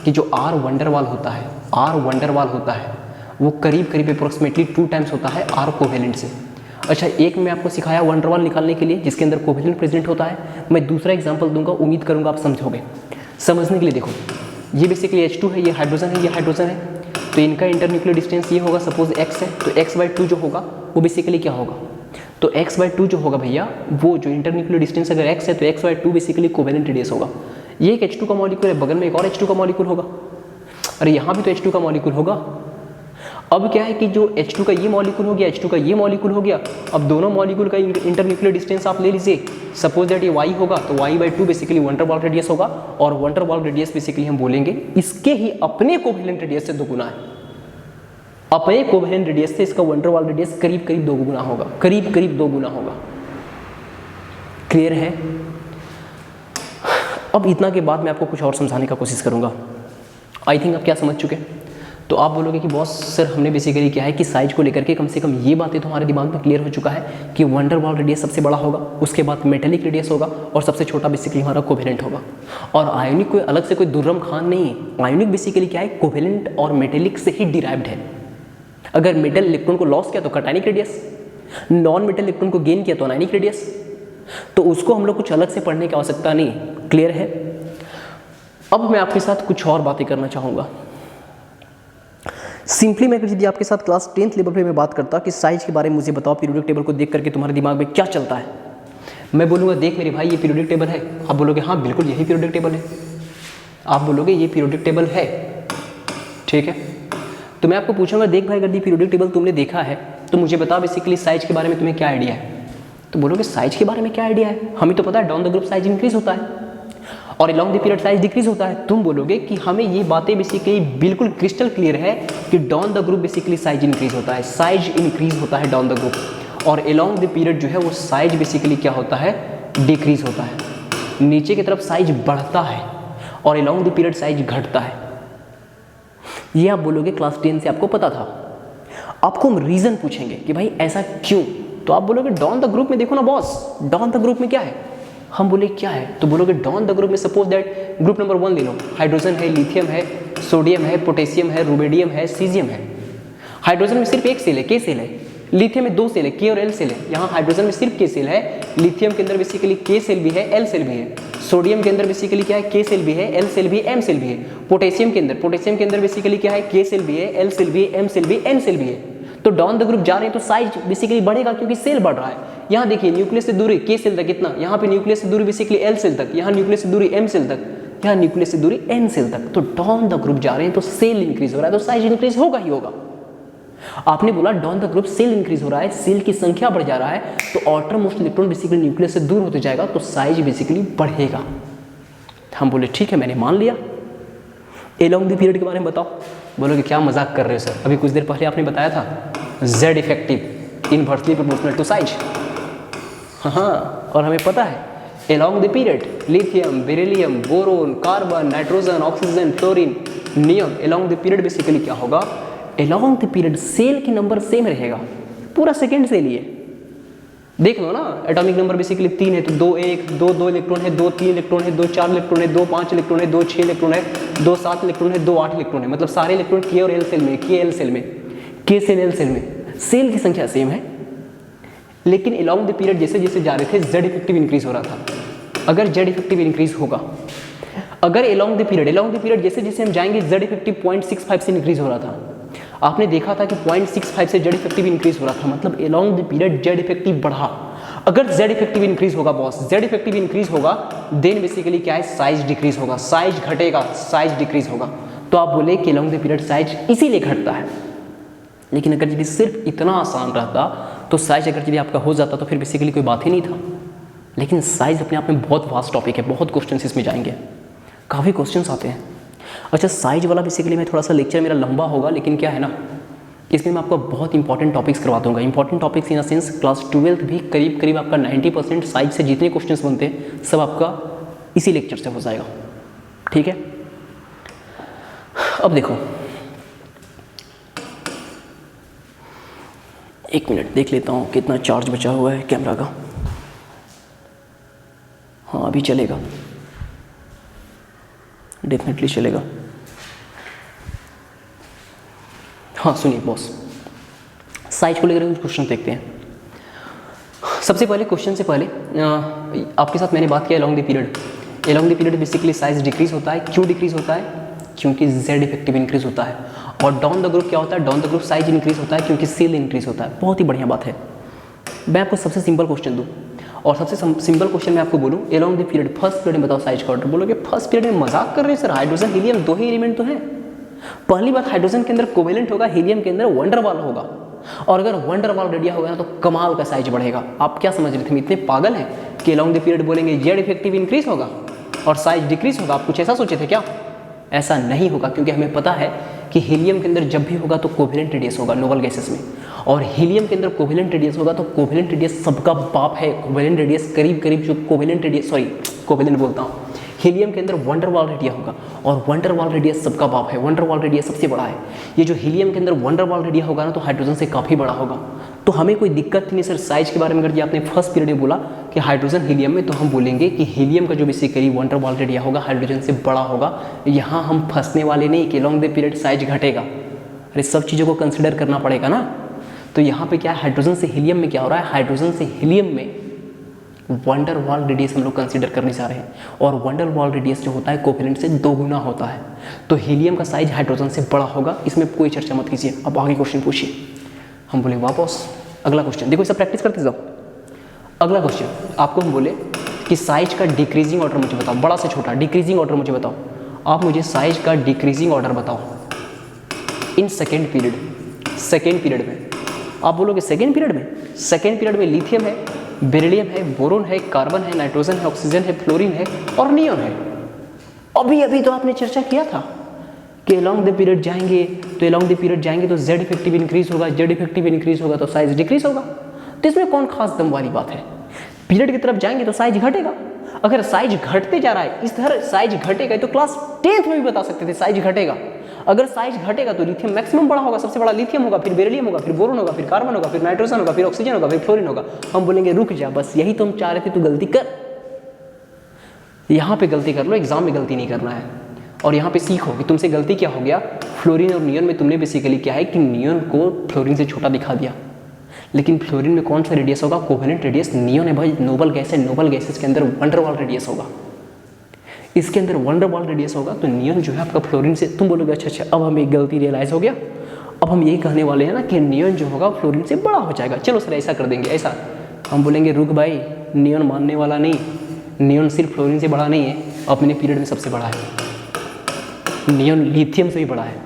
कि जो r वन डर वाल होता है, r वन डर वाल होता है वो करीब करीब अप्रोक्सीमेटली 2 टाइम्स होता है r कोवेलेंट से। अच्छा, एक मैं आपको सिखाया वन डर वाल निकालने के लिए जिसके अंदर कोवेलेंट प्रेजेंट होता है, मैं दूसरा एग्जांपल दूंगा, उम्मीद करूंगा आप समझोगे। समझने के लिए देखो, ये बेसिकली H2 है, ये हाइड्रोजन है, ये हाइड्रोजन है, तो इनका इंटरन्यूक्लियर डिस्टेंस ये होगा, सपोज x है, तो x/2 जो होगा वो बेसिकली क्या होगा, तो x/2 जो होगा भैया, वो जो इंटरन्यूक्लियर डिस्टेंस अगर x है तो x/2 बेसिकली कोवेलेंट रेडियस होगा। ये एक H2 का मॉलिक्यूल है, बगल में एक और H2 का मॉलिक्यूल होगा, अरे यहाँ भी तो H2 का मॉलिक्यूल होगा। अब क्या है कि जो H2 का ये मॉलिक्यूल हो गया, H2 का ये मॉलिक्यूल हो गया, अब दोनों मॉलिक्यूल का इंटरन्यूक्लियर डिस्टेंस आप ले लीजिए, सपोज दैट ये y होगा, तो y/2 बेसिकली वन डर वाल रेडियस होगा, और वन डर वाल रेडियस बेसिकली हम बोलेंगे इसके ही अपने कोवेलेंट रेडियस से 2 गुना है, अपने कोवेलेंट रेडियस से इसका वन डर वाल रेडियस करीब करीब 2 गुना होगा, करीब करीब 2 गुना होगा। क्लियर है? अब इतना के बाद मैं आपको कुछ और समझाने का कोशिश करूंगा। आई थिंक आप क्या समझ चुके हैं। तो आप बोलोगे कि बॉस सर हमने बेसिकली क्या है कि साइज को लेकर के कम से कम ये बातें तो हमारे दिमाग में क्लियर हो चुका है कि वन डर वाल रेडियस सबसे बड़ा होगा, उसके बाद मेटेलिक रेडियस होगा, और सबसे छोटा बेसिकली हमारा कोवेलेंट होगा। और आयोनिक कोई अलग से कोई दुर्रम खान नहीं है, आयोनिक बेसिकली क्या है, कोवेलेंट और मेटेलिक से ही डिराइव्ड है। अगर मेटल इलेक्ट्रॉन को लॉस किया तो cationic radius, non metal electron को गेन किया तो अनायनिक रेडियस, तो उसको हम लोग कुछ अलग से पढ़ने की आवश्यकता नहीं। क्लियर है? अब मैं आपके साथ कुछ और बातें करना चाहूँगा। सिंपली मैं यदि आपके साथ क्लास 10th लेवल पे मैं बात करता कि साइज के बारे में मुझे बताओ, पीरियोडिक टेबल को देख करके तुम्हारे दिमाग में क्या चलता है। मैं बोलूँगा देख मेरे भाई ये पीरियोडिक टेबल है, आप बोलोगे हाँ बिल्कुल यही पीरियोडिक टेबल है, आप बोलोगे ये पीरियोडिक टेबल है, ठीक है। तो मैं आपको पूछूंगा देख भाई अगर ये पीरियोडिक टेबल तुमने देखा है तो मुझे बता बेसिकली साइज के बारे में तुम्हें क्या आइडिया है। तो बोलोगे साइज के बारे में क्या आइडिया है, हमें तो पता है down the group size increase होता है और along the period size decrease होता है। तुम बोलोगे कि हमें ये बातें बेसिकली बिल्कुल क्रिस्टल क्लियर है कि down the group basically size increase होता है, साइज इंक्रीज होता है डाउन द ग्रुप, और अलोंग द पीरियड जो है वो साइज बेसिकली क्या होता है, डिक्रीज होता है। नीचे की तरफ साइज बढ़ता है और अलोंग द पीरियड साइज घटता है। ये आप बोलोगे क्लास 10 से आपको पता था। आपको हम रीजन पूछेंगे कि भाई ऐसा क्यों, तो आप बोलोगे डाउन द ग्रुप में देखो ना बॉस, डाउन द ग्रुप में क्या है, हम बोले क्या है, तो बोलोगे डाउन द ग्रुप में सपोज दैट ग्रुप नंबर 1 ले लो, हाइड्रोजन है, लिथियम है, सोडियम है, पोटेशियम है, रुबिडियम है, सीजियम है। हाइड्रोजन में सिर्फ एक सेल है, के सेल है, लिथियम में 2 सेल है, के और एल सेल है। यहाँ हाइड्रोजन में सिर्फ के सेल है, लिथियम के अंदर बेसिकली के सेल भी है, एल सेल भी है। सोडियम के अंदर बेसिकली क्या है, के सेल भी है, एल सेल भी है, एम सेल भी है। पोटेशियम के अंदर बेसिकली क्या है, के सेल भी है, एल सेल भी है, एम सेल भी है, एन सेल भी है। तो डाउन द ग्रुप जा रहे हैं तो साइज बेसिकली बढ़ेगा क्योंकि सेल बढ़ रहा है। यहाँ देखिए न्यूक्लियस से दूरी के सेल तक कितना, यहाँ पे न्यूक्लियस से दूरी बेसिकली एल सेल तक, यहाँ न्यूक्लियस से दूरी एम सेल तक, यहाँ न्यूक्लियस से दूरी एन सेल तक। तो डाउन द ग्रुप जा रहे हैं तो सेल इंक्रीज हो रहा है तो साइज इंक्रीज होगा ही होगा। आपने बोला down the group shell increase हो रहा है, सेल की संख्या बढ़ जा रहा है, तो outer most electron basically nucleus से दूर होते जाएगा तो साइज बेसिकली बढ़ेगा। हम बोले ठीक है मैंने मान लिया। अलोंग द पीरियड के बारे में बताओ। बोलोगे क्या मजाक कर रहे हो सर, अभी कुछ देर पहले आपने बताया था Z effective inversely proportional to size. हाँ, और हमें पता है along the period lithium, beryllium, boron, carbon, nitrogen, oxygen, fluorine, neon, along the period basically क्या होगा, अलोंग द पीरियड सेल की नंबर सेम रहेगा, पूरा सेकेंड से लिए देख लो ना। एटॉमिक नंबर बेसिकली 3 है तो 2 1, 2 2 इलेक्ट्रॉन है, 2 3 इलेक्ट्रॉन है, 2 4 इलेक्ट्रॉन है, 2 5 इलेक्ट्रॉन है, 2 6 इलेक्ट्रॉन है, 2 7 इलेक्ट्रॉन है, 2 8 इलेक्ट्रॉन है। मतलब सारे इलेक्ट्रॉन के और एल सेल में, के एल सेल में, के सेल एल सेल में, सेल की संख्या सेम है। लेकिन अलोंग द पीरियड जैसे जैसे जा रहे थे जेड इफेक्टिव इंक्रीज हो रहा था। अगर जेड इफेक्टिव इंक्रीज होगा, अगर अलोंग द पीरियड जैसे जैसे हम जाएंगे जेड इफेक्टिव 0.65 से इंक्रीज हो रहा था। आपने देखा था कि 0.65 से जेड इफेक्टिव इंक्रीज हो रहा था, मतलब along the period Z effective बढ़ा। अगर जेड इफेक्टिव इंक्रीज होगा बॉस, जेड इफेक्टिव इंक्रीज होगा देन बेसिकली क्या है, साइज डिक्रीज होगा, साइज घटेगा, साइज डिक्रीज होगा। तो आप बोले कि अलोंग द पीरियड साइज इसीलिए घटता है। लेकिन अगर यदि सिर्फ इतना आसान रहता तो साइज अगर यदि आपका हो जाता तो फिर बेसिकली कोई बात ही नहीं था। लेकिन साइज अपने आप में बहुत वास्ट टॉपिक है, बहुत क्वेश्चन इसमें जाएंगे, काफ़ी क्वेश्चन आते हैं। अच्छा, साइज वाला बेसिकली मैं थोड़ा सा लेक्चर मेरा लंबा होगा, लेकिन क्या है ना, इसमें मैं आपको बहुत इंपॉर्टेंट टॉपिक्स करवा दूंगा। Important topics in the sense class 12th भी करीब करीब आपका 90% साइज से जितने क्वेश्चंस बनते हैं सब आपका इसी लेक्चर से हो जाएगा, ठीक है। अब देखो, एक मिनट देख लेता हूँ कितना चार्ज बचा हुआ है कैमरा का। हाँ अभी चलेगा, डेफिनेटली चलेगा। हाँ सुनिए बॉस, साइज को लेकर कुछ क्वेश्चन देखते हैं। सबसे पहले क्वेश्चन से पहले आपके साथ मैंने बात किया along the period. Along the period basically size decrease होता है। क्यों डिक्रीज होता है? क्योंकि जेड इफेक्टिव इंक्रीज होता है। और डाउन द ग्रुप क्या होता है? Down the group size increase होता है क्योंकि सेल इंक्रीज होता है। बहुत ही बढ़िया बात है। मैं आपको सबसे सिंपल क्वेश्चन दूँ और सबसे सिंपल क्वेश्चन मैं आपको बोलूँ, along the period first period में बताओ साइज का ऑर्डर। बोलोगे फर्स्ट पीरियड में मजाक कर रहे हैं सर, हाइड्रोजन हीलियम दो ही एलिमेंट तो हैं। पहली बात, हाइड्रोजन के अंदर कोवेलेंट होगा, हीलियम के अंदर वंडरवाल होगा। और अगर वंडरवाल रेडिया होगा ना तो कमाल का साइज बढ़ेगा। आप क्या समझ रहे थे, हम इतने पागल हैं कि अलोंग द पीरियड बोलेंगे जेड इफेक्टिव इंक्रीज होगा और साइज डिक्रीज होगा? आप कुछ ऐसा सोचे थे क्या? ऐसा नहीं होगा, क्योंकि हमें पता है कि हीलियम के अंदर जब भी होगा तो कोवेलेंट रेडियस होगा नोबल गैसेस में, और हीलियम के अंदर कोवेलेंट रेडियस होगा तो कोवेलेंट रेडियस सबका बाप है। कोवेलेंट रेडियस करीब करीब जो कोवेलेंट रेडियस, सॉरी कोवेलेंट बोलता हूँ, हीलियम के अंदर वंडरवाल रेडिया होगा और वंडरवाल रेडियस सबका बाप है। वंडरवाल रेडियस सबसे बड़ा है। ये जो हीलियम के अंदर वंडरवाल रेडिया होगा ना तो हाइड्रोजन से काफ़ी बड़ा होगा। तो हमें कोई दिक्कत नहीं सर साइज के बारे में। अगर ये आपने फर्स्ट पीरियड में बोला कि हाइड्रोजन हीलियम में, तो हम बोलेंगे कि हीलियम का जो बेसिकली वंडरवाल रेडिया होगा हाइड्रोजन से बड़ा होगा। यहाँ हम फंसने वाले नहीं कि अलोंग द पीरियड साइज घटेगा। अरे सब चीज़ों को कंसिडर करना पड़ेगा ना। तो यहाँ पे क्या है, हाइड्रोजन से हीलियम में क्या हो रहा है, हाइड्रोजन से हीलियम में वंडरवाल रेडियस हम लोग कंसीडर करने जा रहे हैं। और वंडरवाल रेडियस जो होता है कोवेलेंट से 2 गुना होता है। तो हीलियम का साइज हाइड्रोजन से बड़ा होगा, इसमें कोई चर्चा मत कीजिए। अब आगे क्वेश्चन पूछिए। हम बोले वापस अगला क्वेश्चन, देखो इसे प्रैक्टिस करते जाओ। अगला क्वेश्चन आपको हम बोले कि साइज का डिक्रीजिंग ऑर्डर मुझे बताओ, बड़ा से छोटा डिक्रीजिंग ऑर्डर मुझे बताओ। आप मुझे साइज का डिक्रीजिंग ऑर्डर बताओ in second period. Second period में आप बोलोगे सेकेंड पीरियड में, सेकेंड पीरियड में लिथियम है, बेरिलियम है, बोरोन है, कार्बन है, नाइट्रोजन है, ऑक्सीजन है, फ्लोरीन है और नियोन है। अभी अभी तो आपने चर्चा किया था कि अलोंग द पीरियड जाएंगे तो अलोंग द पीरियड जाएंगे तो जेड इफेक्टिव इंक्रीज होगा, जेड इफेक्टिव इंक्रीज होगा तो साइज डिक्रीज होगा। तो इसमें कौन खास दम वाली बात है? पीरियड की तरफ जाएंगे तो साइज घटेगा। अगर साइज घटते जा रहा है इस तरह साइज घटेगा, तो क्लास 10th में भी बता सकते थे साइज घटेगा। अगर साइज घटेगा तो लिथियम मैक्सिमम बड़ा होगा, सबसे बड़ा लिथियम होगा, फिर बेरिलियम होगा, फिर बोरोन होगा, फिर कार्बन होगा, फिर नाइट्रोजन होगा, फिर ऑक्सीजन होगा, फिर फ्लोरीन होगा। हम बोलेंगे रुक जा, बस यही तो हम चाह रहे थे, तू गलती कर, यहाँ पे गलती कर लो, एग्जाम में गलती नहीं करना है। और यहाँ पे सीखो कि तुमसे गलती क्या हो गया। फ्लोरीन और नियोन में तुमने बेसिकली क्या है कि नियोन को फ्लोरीन से छोटा दिखा दिया, लेकिन फ्लोरीन में कौन सा रेडियस होगा? Covalent radius. नियोन है भाई नोबल गैस है, नोबल गैसेस के अंदर वंडरवाल रेडियस होगा, इसके अंदर वंडरवाल रेडियस होगा। तो नियोन जो है आपका फ्लोरीन से, तुम बोलोगे अच्छा अब हमें एक गलती रियलाइज हो गया, अब हम यही कहने वाले हैं ना कि नियोन जो होगा फ्लोरीन से बड़ा हो जाएगा। चलो सर ऐसा कर देंगे, ऐसा हम बोलेंगे रुक भाई, नियोन मानने वाला नहीं, नियोन सिर्फ फ्लोरीन से बड़ा नहीं है, अपने पीरियड में सबसे बड़ा है। नियोन लिथियम से भी बड़ा है,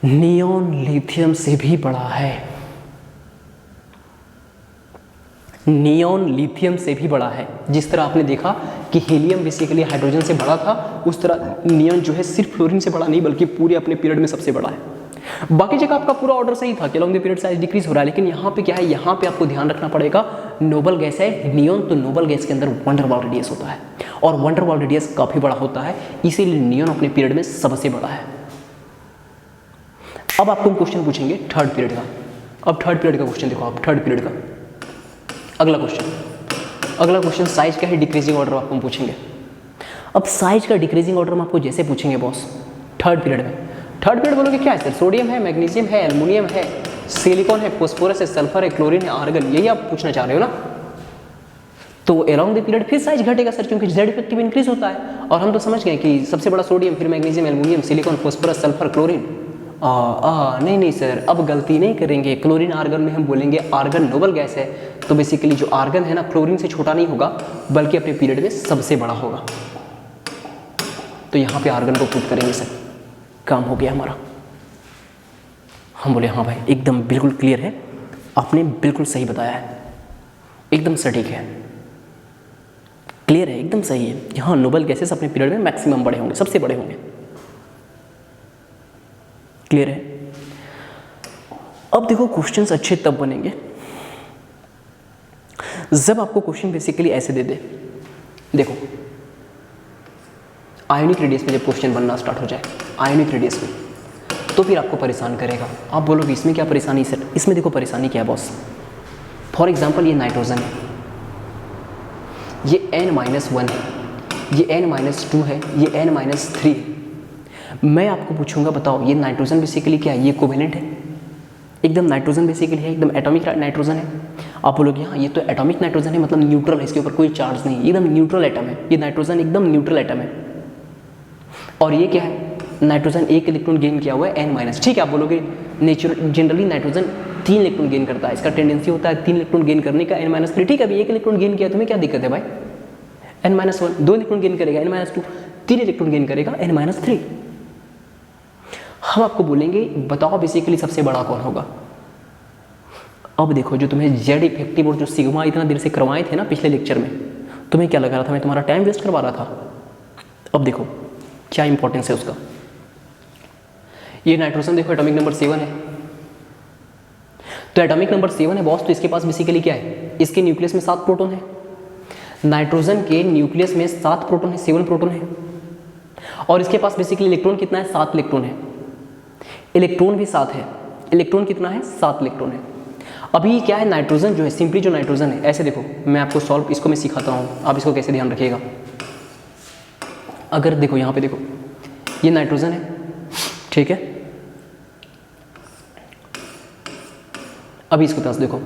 नियोन लिथियम से भी बड़ा है, नियोन लिथियम से भी बड़ा है। जिस तरह आपने देखा कि हीलियम बेसिकली हाइड्रोजन से बड़ा था, उस तरह नियोन जो है सिर्फ फ्लोरीन से बड़ा नहीं बल्कि पूरे अपने पीरियड में सबसे बड़ा है। बाकी जगह आपका पूरा ऑर्डर सही था कि along the period size decrease हो रहा है, लेकिन यहाँ पे क्या है, यहाँ पे आपको ध्यान रखना पड़ेगा। नोबल गैस है नियोन, तो नोबल गैस के अंदर वंडरवाल रेडियस होता है और वंडरवाल रेडियस काफी बड़ा होता है, इसीलिए नियोन अपने पीरियड में सबसे बड़ा है। अब आपको हम क्वेश्चन पूछेंगे थर्ड पीरियड का। अब थर्ड पीरियड का क्वेश्चन देखो आप, थर्ड पीरियड का अगला क्वेश्चन साइज का है डिक्रीजिंग ऑर्डर आपको हम पूछेंगे। अब साइज का डिक्रीजिंग ऑर्डर हम आपको जैसे पूछेंगे बॉस थर्ड पीरियड में, थर्ड पीरियड बोलोगे क्या है सर? सोडियम है, मैग्नीशियम है, एल्युमिनियम है, सिलिकॉन है, फास्फोरस है, सल्फर है, क्लोरीन है, आर्गन, यही आप पूछना चाह रहे हो ना? तो अलोंग द पीरियड फिर साइज घटेगा सर, क्योंकि जेड इफेक्टिव इंक्रीज होता है। और हम तो समझ गए कि सबसे बड़ा सोडियम, फिर magnesium, aluminium, silicon, phosphorus, sulphur, chlorine. नहीं सर, अब गलती नहीं करेंगे। क्लोरीन आर्गन में हम बोलेंगे आर्गन नोबल गैस है, तो बेसिकली जो आर्गन है ना क्लोरीन से छोटा नहीं होगा बल्कि अपने पीरियड में सबसे बड़ा होगा। तो यहाँ पे आर्गन को पुट करेंगे सर, काम हो गया हमारा। हम बोले हाँ भाई एकदम बिल्कुल क्लियर है, आपने बिल्कुल सही बताया है, एकदम सटीक है, क्लियर है, एकदम सही है। यहाँ नोबल गैसेस अपने पीरियड में मैक्सिमम बड़े होंगे, सबसे बड़े होंगे, क्लियर है। अब देखो क्वेश्चंस अच्छे तब बनेंगे जब आपको क्वेश्चन बेसिकली ऐसे दे दे, देखो आयोनिक रेडियस में जब क्वेश्चन बनना स्टार्ट हो जाए, आयोनिक रेडियस में, तो फिर आपको परेशान करेगा। आप बोलोगे इसमें क्या परेशानी सर? इसमें देखो परेशानी क्या है बॉस। फॉर एग्जांपल ये नाइट्रोजन है, ये N-1 है, ये N-2 है, ये N-3 है। मैं आपको पूछूंगा बताओ ये नाइट्रोजन बेसिकली क्या है? ये कोवेलेंट है, एकदम नाइट्रोजन बेसिकली है, एकदम एटॉमिक नाइट्रोजन है। आप बोलोगे हाँ ये तो एटॉमिक नाइट्रोजन है, मतलब न्यूट्रल है, इसके ऊपर कोई चार्ज नहीं, एकदम न्यूट्रल एटम है, ये नाइट्रोजन एकदम न्यूट्रल एटम है। और ये क्या है? नाइट्रोजन एक इलेक्ट्रॉन गेन किया हुआ है N-। ठीक है, आप बोलोगे natural generally nitrogen 3 electron gain करता है, इसका टेंडेंसी होता है 3 इलेक्ट्रॉन गेन करने का N-3। ठीक है, अभी 1 इलेक्ट्रॉन गेन किया, तुम्हें क्या दिक्कत है भाई? N-1 2 इलेक्ट्रॉन गेन करेगा, N-2 3 इलेक्ट्रॉन गेन करेगा, N-3। हम आपको बोलेंगे बताओ बेसिकली सबसे बड़ा कौन होगा। अब देखो जो तुम्हें जेड इफेक्टिव और जो सिग्मा इतना देर से करवाए थे ना पिछले लेक्चर में, तुम्हें क्या लग रहा था मैं तुम्हारा टाइम वेस्ट करवा रहा था? अब देखो क्या इंपॉर्टेंस है उसका। ये नाइट्रोजन देखो एटॉमिक नंबर 7 है, तो एटॉमिक नंबर 7 है बॉस, तो इसके पास बेसिकली क्या है? इसके न्यूक्लियस में 7 प्रोटॉन है। नाइट्रोजन के न्यूक्लियस में 7 प्रोटॉन है, 7 प्रोटॉन है, और इसके पास बेसिकली इलेक्ट्रॉन कितना है? 7 इलेक्ट्रॉन है। इलेक्ट्रॉन भी 7 है, इलेक्ट्रॉन कितना है? 7 इलेक्ट्रॉन है। अभी क्या है, नाइट्रोजन जो है सिंपली जो नाइट्रोजन है, ऐसे देखो मैं आपको सॉल्व इसको मैं सिखाता हूँ, आप इसको कैसे ध्यान रखिएगा। अगर देखो यहाँ पे देखो ये नाइट्रोजन है, ठीक है, अभी इसको पास देखो,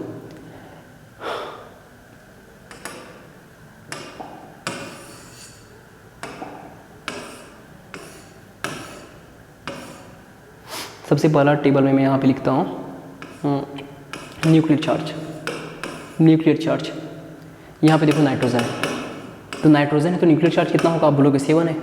सबसे पहला टेबल में मैं यहाँ पे लिखता हूँ न्यूक्लियर चार्ज, न्यूक्लियर चार्ज। यहाँ पे देखो नाइट्रोजन है, तो नाइट्रोजन है तो न्यूक्लियर चार्ज कितना होगा? आप बोलोगे 7 है।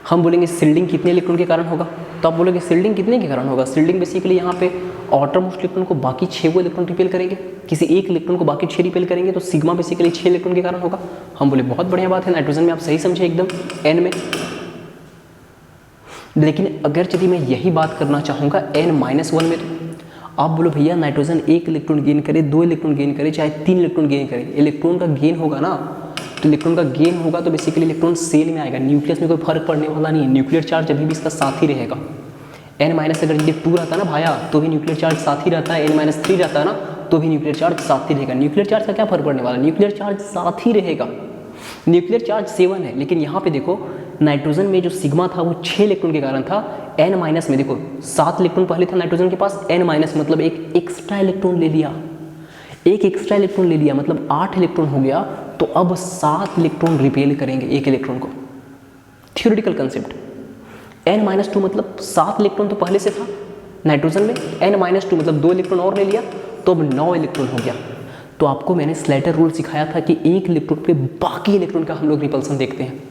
हम बोलेंगे सील्डिंग कितने इलेक्ट्रॉन के कारण होगा? तो आप बोलोगे सील्डिंग कितने के कारण होगा? सील्डिंग बेसिकली यहाँ पे आउटर मोस्ट इलेक्ट्रॉन को बाकी 6 इलेक्ट्रॉन रिपेल करेंगे, किसी एक इलेक्ट्रॉन को बाकी 6 रिपेल करेंगे, तो सिग्मा बेसिकली 6 इलेक्ट्रॉन के कारण होगा। हम बोले बहुत बढ़िया बात है, नाइट्रोजन में आप सही समझे एकदम, N में। लेकिन अगर यदि मैं यही बात करना चाहूँगा N-1 में, तो आप बोलो भैया नाइट्रोजन 1 इलेक्ट्रॉन गेन करे, 2 इलेक्ट्रॉन गेन करे, चाहे 3 इलेक्ट्रॉन गेन करे, इलेक्ट्रॉन का गेन होगा ना, तो इलेक्ट्रॉन का गेन होगा तो बेसिकली इलेक्ट्रॉन सेल में आएगा, न्यूक्लियस में कोई फर्क पड़ने वाला नहीं है। न्यूक्लियर चार्ज अभी भी इसका साथ ही रहेगा। N- अगर यदि 2 रहता है ना भाया, तो भी न्यूक्लियर चार्ज साथ ही रहता है, N-3 रहता है ना, तो भी न्यूक्लियर चार्ज साथ ही रहेगा। न्यूक्लियर चार्ज का क्या फर्क पड़ने वाला है? न्यूक्लियर चार्ज साथ ही रहेगा। न्यूक्लियर चार्ज 7 है, लेकिन यहाँ पे देखो नाइट्रोजन में जो सिग्मा था वो 6 इलेक्ट्रॉन के कारण था। N- में देखो 7 इलेक्ट्रॉन पहले था नाइट्रोजन के पास, N- मतलब एक एक्स्ट्रा इलेक्ट्रॉन ले लिया, एक एक्स्ट्रा इलेक्ट्रॉन ले लिया, मतलब 8 इलेक्ट्रॉन हो गया, तो अब 7 इलेक्ट्रॉन रिपेल करेंगे एक इलेक्ट्रॉन को। Theoretical concept. N-2 मतलब 7 इलेक्ट्रॉन तो पहले से था नाइट्रोजन में, N-2 मतलब 2 इलेक्ट्रॉन और ले लिया, तो अब 9 इलेक्ट्रॉन हो गया। तो आपको मैंने स्लेटर रूल सिखाया था कि एक इलेक्ट्रॉन पे बाकी इलेक्ट्रॉन का हम लोग रिपल्सन देखते हैं,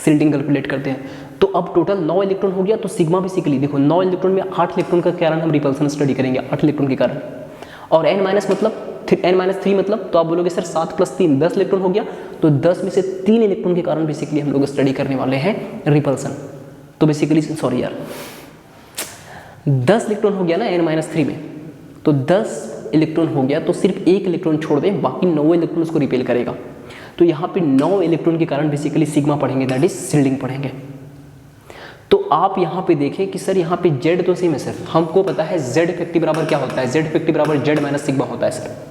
सिल्डिंग कैलकुलेट करते हैं। तो अब टोटल 9 इलेक्ट्रॉन हो गया, तो सिग्मा बेसिकली देखो 9 इलेक्ट्रॉन में 8 इलेक्ट्रॉन का कारण हम रिपल्सन स्टडी करेंगे, 8 इलेक्ट्रॉन के कारण। और N- मतलब N-3 मतलब, तो आप बोलोगे सर 7 + 3 10 इलेक्ट्रॉन हो गया, तो 10 में से 3 इलेक्ट्रॉन के कारण बेसिकली हम लोग स्टडी करने वाले हैं रिपल्सन। तो बेसिकली सॉरी यार 10 इलेक्ट्रॉन हो गया ना N-3 में, तो 10 इलेक्ट्रॉन हो गया, तो सिर्फ 1 इलेक्ट्रॉन छोड़ दें, बाकी 9 इलेक्ट्रॉन उसको रिपेल करेगा। तो यहाँ पे 9 इलेक्ट्रॉन के कारण बेसिकली सिग्मा पढ़ेंगे, दैट इज सील्डिंग पढ़ेंगे। तो आप यहाँ पे देखें कि सर यहाँ पे जेड तो सेम है सर, हमको पता है जेड इफेक्टिव बराबर क्या होता है, जेड इफेक्टिव बराबर जेड माइनस सिग्मा होता है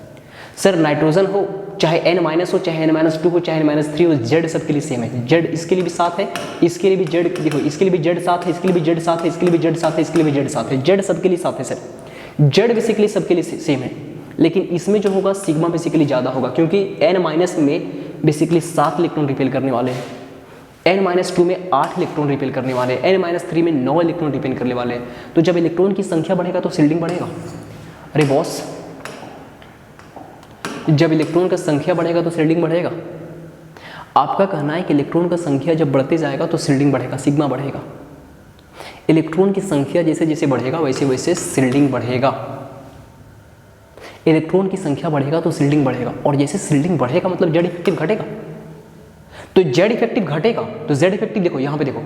सर नाइट्रोजन हो चाहे N- हो चाहे N-2 हो चाहे N-3 हो, जेड सबके लिए सेम है। जेड इसके लिए भी 7 है, इसके लिए भी जेड, देखो इसके लिए भी जेड 7 है, इसके लिए भी जेड 7 है, इसके लिए भी जेड 7 है, इसके लिए भी जेड 7 है, जेड सबके लिए 7 है सर। जेड बेसिकली सबके लिए सेम है, लेकिन इसमें जो होगा सिग्मा बेसिकली ज़्यादा होगा, क्योंकि N- में बेसिकली 7 इलेक्ट्रॉन रिपेल करने वाले हैं, N-2 में 8 इलेक्ट्रॉन रिपेल करने वाले हैं, N-3 में 9 इलेक्ट्रॉन रिपेल करने वाले हैं। तो जब इलेक्ट्रॉन की संख्या बढ़ेगा तो सील्डिंग बढ़ेगा। अरे बॉस जब इलेक्ट्रॉन का संख्या बढ़ेगा तो सील्डिंग बढ़ेगा। आपका कहना है कि इलेक्ट्रॉन का संख्या जब बढ़ते जाएगा तो सील्डिंग बढ़ेगा, सिग्मा बढ़ेगा। इलेक्ट्रॉन की संख्या जैसे जैसे बढ़ेगा वैसे वैसे सील्डिंग बढ़ेगा। इलेक्ट्रॉन की संख्या बढ़ेगा तो शिल्डिंग बढ़ेगा, और जैसे शिल्डिंग बढ़ेगा मतलब जेड इफेक्टिव घटेगा। तो जेड इफेक्टिव घटेगा तो जेड इफेक्टिव देखो यहाँ पे देखो,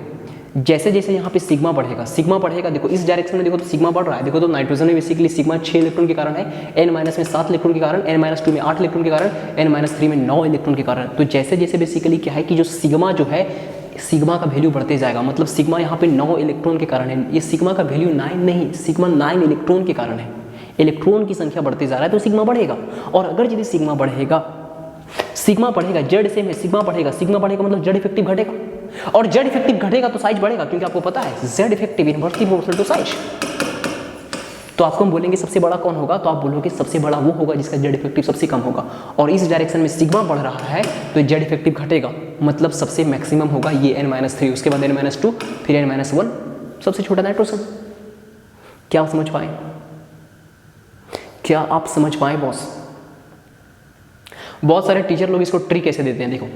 जैसे जैसे यहाँ पे सिग्मा बढ़ेगा, देखो इस डायरेक्शन में देखो तो सिग्मा बढ़ रहा है। देखो तो नाइट्रोजन में बेसिकली सिग्मा 6 इलेक्ट्रॉन के कारण है, n माइनस में 7 इलेक्ट्रॉन के कारण, n-2 में 8 इलेक्ट्रॉन के कारण, n-3 में 9 इलेक्ट्रॉन के कारण। तो जैसे जैसे बेसिकली क्या है कि जो सिग्मा जो है, सिग्मा का वैल्यू बढ़ते जाएगा, मतलब सिग्मा यहाँ पे 9 इलेक्ट्रॉन के कारण है। ये सिग्मा का वैल्यू 9 नहीं, सिग्मा 9 इलेक्ट्रॉन के कारण है। इलेक्ट्रॉन की संख्या बढ़ती जा रहा है तो सिग्मा बढ़ेगा। और अगर यदि सिग्मा बढ़ेगा, जेड सेम है, सिग्मा बढ़ेगा मतलब जेड इफेक्टिव घटेगा, और जेड इफेक्टिव घटेगा तो साइज बढ़ेगा, क्योंकि आपको पता है Z effective inversely proportional to size. तो आपको हम बोलेंगे सबसे बड़ा कौन होगा, तो आप बोलोगे सबसे बड़ा वो होगा जिसका जेड इफेक्टिव सबसे कम होगा। और इस डायरेक्शन में सिग्मा बढ़ रहा है तो जेड इफेक्टिव घटेगा, मतलब सबसे मैक्सिमम होगा ये n-3, उसके बाद n-2, फिर n-1, सबसे छोटा नाइट्रोजन। क्या आप समझ पाए? क्या आप समझ पाए बॉस? बहुत सारे टीचर लोग इसको ट्रिक कैसे देते हैं, देखो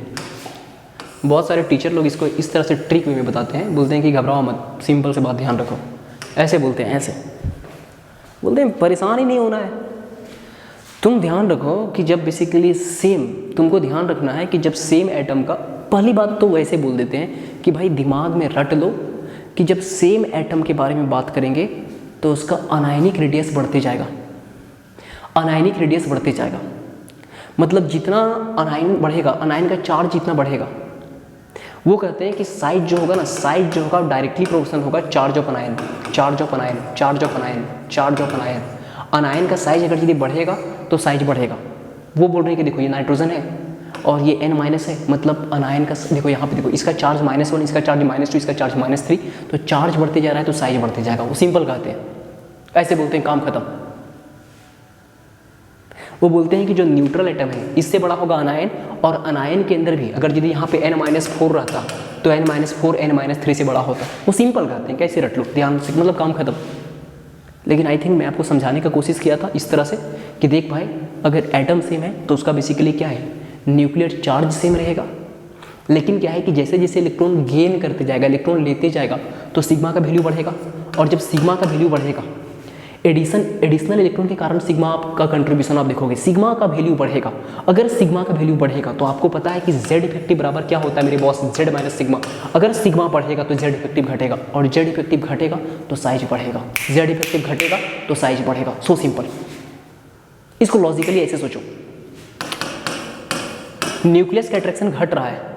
बहुत सारे टीचर लोग इसको इस तरह से ट्रिक वे में बताते हैं, बोलते हैं कि घबराओ मत, सिंपल से बात ध्यान रखो, ऐसे बोलते हैं, ऐसे बोलते हैं परेशान ही नहीं होना है। तुम ध्यान रखो कि जब बेसिकली सेम, तुमको ध्यान रखना है कि जब सेम एटम का, पहली बात तो वैसे बोल देते हैं कि भाई दिमाग में रट लो कि जब सेम एटम के बारे में बात करेंगे तो उसका अनायनिक रेडियस बढ़ते जाएगा, अनायनिक रेडियस बढ़ते जाएगा। मतलब जितना अनायन बढ़ेगा, अनायन का चार्ज जितना बढ़ेगा, वो कहते हैं कि साइज जो होगा ना, साइज जो होगा डायरेक्टली प्रोपोर्शनल होगा charge of अनायन, charge of अनायन, charge of अनायन, charge of अनायन। अनायन का साइज अगर यदि बढ़ेगा तो साइज बढ़ेगा। वो बोल रहे हैं कि देखो ये नाइट्रोजन है और ये n- है, मतलब अनायन का, देखो यहाँ पे देखो इसका चार्ज -1, इसका चार्ज -2, इसका चार्ज -3, तो चार्ज बढ़ते जा रहा है तो साइज बढ़ते जाएगा। वो सिंपल कहते हैं, ऐसे बोलते हैं, काम खत्म। वो बोलते हैं कि जो न्यूट्रल एटम है इससे बड़ा होगा अनायन, और अनायन के अंदर भी अगर यदि यहाँ पे n-4 रहता तो n-4 n-3 से बड़ा होता। वो सिंपल कहते हैं, कैसे रट लो ध्यान से, मतलब काम खत्म। लेकिन आई थिंक मैं आपको समझाने का कोशिश किया था इस तरह से कि देख भाई, अगर एटम सेम है तो उसका बेसिकली क्या है, न्यूक्लियर चार्ज सेम रहेगा, लेकिन क्या है कि जैसे जैसे इलेक्ट्रॉन गेन करते जाएगा, इलेक्ट्रॉन लेते जाएगा, तो सिग्मा का वैल्यू बढ़ेगा, और जब सिग्मा का वैल्यू बढ़ेगा, एडिशनल इलेक्ट्रॉन के कारण सिग्मा का कंट्रीब्यूशन आप देखोगे, सिग्मा का वैल्यू बढ़ेगा। अगर सिग्मा का वैल्यू बढ़ेगा तो आपको पता है कि जेड इफेक्टिव बराबर क्या होता है मेरे बॉस, जेड माइनस सिग्मा। अगर सिग्मा बढ़ेगा तो जेड इफेक्टिव घटेगा, और जेड इफेक्टिव घटेगा तो साइज बढ़ेगा, जेड इफेक्टिव घटेगा तो साइज बढ़ेगा। सो सिंपल, इसको लॉजिकली ऐसे सोचो, न्यूक्लियस का अट्रैक्शन घट रहा है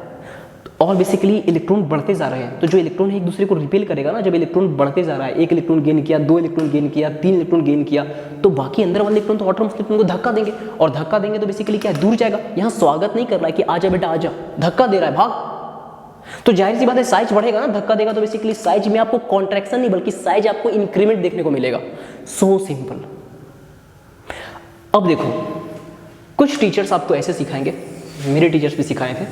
और बेसिकली इलेक्ट्रॉन बढ़ते जा रहे हैं, तो जो इलेक्ट्रॉन है एक दूसरे को रिपेल करेगा ना। जब इलेक्ट्रॉन बढ़ते जा रहा है, 1 इलेक्ट्रॉन गेन किया, 2 इलेक्ट्रॉन गेन किया, 3 इलेक्ट्रॉन गेन किया, तो बाकी अंदर वाले इलेक्ट्रॉन तो ऑटोमेटिकली इलेक्ट्रॉन को धक्का देंगे, और धक्का देंगे तो बेसिकली क्या है, दूर जाएगा। यहाँ स्वागत नहीं कर रहा है कि आजा बेटा आजा, धक्का दे रहा है, भाग। तो जाहिर सी बात है साइज बढ़ेगा ना, धक्का देगा तो बेसिकली साइज में आपको कॉन्ट्रैक्शन नहीं बल्कि साइज आपको इंक्रीमेंट देखने को मिलेगा। So simple. अब देखो, कुछ टीचर्स आपको ऐसे सिखाएंगे, मेरे टीचर्स भी सिखाए थे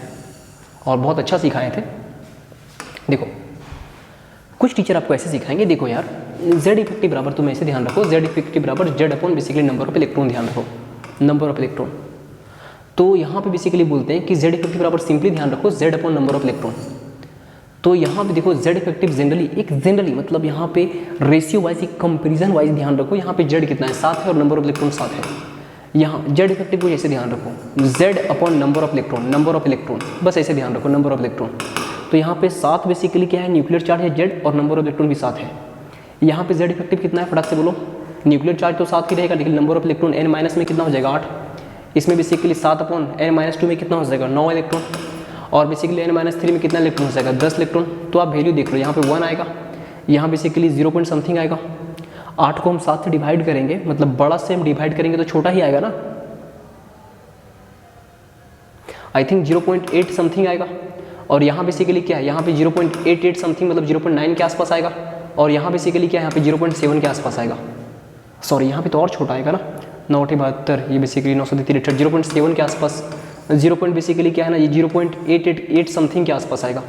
और बहुत अच्छा सिखाए थे। देखो, कुछ टीचर आपको ऐसे सिखाएंगे, देखो यार जेड इफेक्टिव बराबर, तुम ऐसे ध्यान रखो, जेड इफेक्टिव बराबर Z upon basically number of electron, ध्यान रखो नंबर ऑफ इलेक्ट्रॉन। तो यहाँ पे बेसिकली बोलते हैं कि जेड इफेक्टिव बराबर, सिंपली ध्यान रखो, Z upon number of electron. तो यहाँ पे देखो जेड इफेक्टिव जनरली मतलब यहाँ पे रेशियो वाइज, कंपेरिजन वाइज ध्यान रखो, यहाँ पे जेड कितना है, 7 है, और नंबर ऑफ इलेक्ट्रॉन 7 है। यहाँ जेड इफेक्टिव को ऐसे ध्यान रखो, Z upon number of electron, बस ऐसे ध्यान रखो, नंबर ऑफ इलेक्ट्रॉन। तो यहाँ पे 7 बेसिकली क्या है, न्यूक्लियर चार्ज है जेड, और नंबर ऑफ इलेक्ट्रॉन भी 7 है। यहाँ पे जेड इफेक्टिव कितना है, फटाक से बोलो, न्यूक्लियर चार्ज तो 7 ही रहेगा, लेकिन नंबर ऑफ इलेक्ट्रॉन n- में कितना हो जाएगा, 8। इसमें बेसिकली 7 अपॉन n-2 में कितना हो जाएगा, 9 इलेक्ट्रॉन, और बेसिकली n-3 में कितना इलेक्ट्रॉन हो जाएगा, 10 इलेक्ट्रॉन। तो आप वैल्यू देख लो, यहाँ पे 1 आएगा, यहाँ बेसिकली 0 पॉइंट समथिंग आएगा। 8 को हम 7 से डिवाइड करेंगे, मतलब बड़ा से हम डिवाइड करेंगे तो छोटा ही आएगा ना, आई थिंक 0.8 समथिंग आएगा। और यहाँ बेसिकली क्या है, यहाँ पे 0.88 समथिंग, मतलब 0.9 के आसपास आएगा, और यहाँ बेसिकली क्या है, यहाँ पे 0.7 के आसपास आएगा। सॉरी, यहाँ पे तो और छोटा आएगा ना, 972, ये बेसिकली 963, 0.7 के आसपास, 0 बेसिकली क्या है ना, ये 0.888 समथिंग के आसपास आएगा।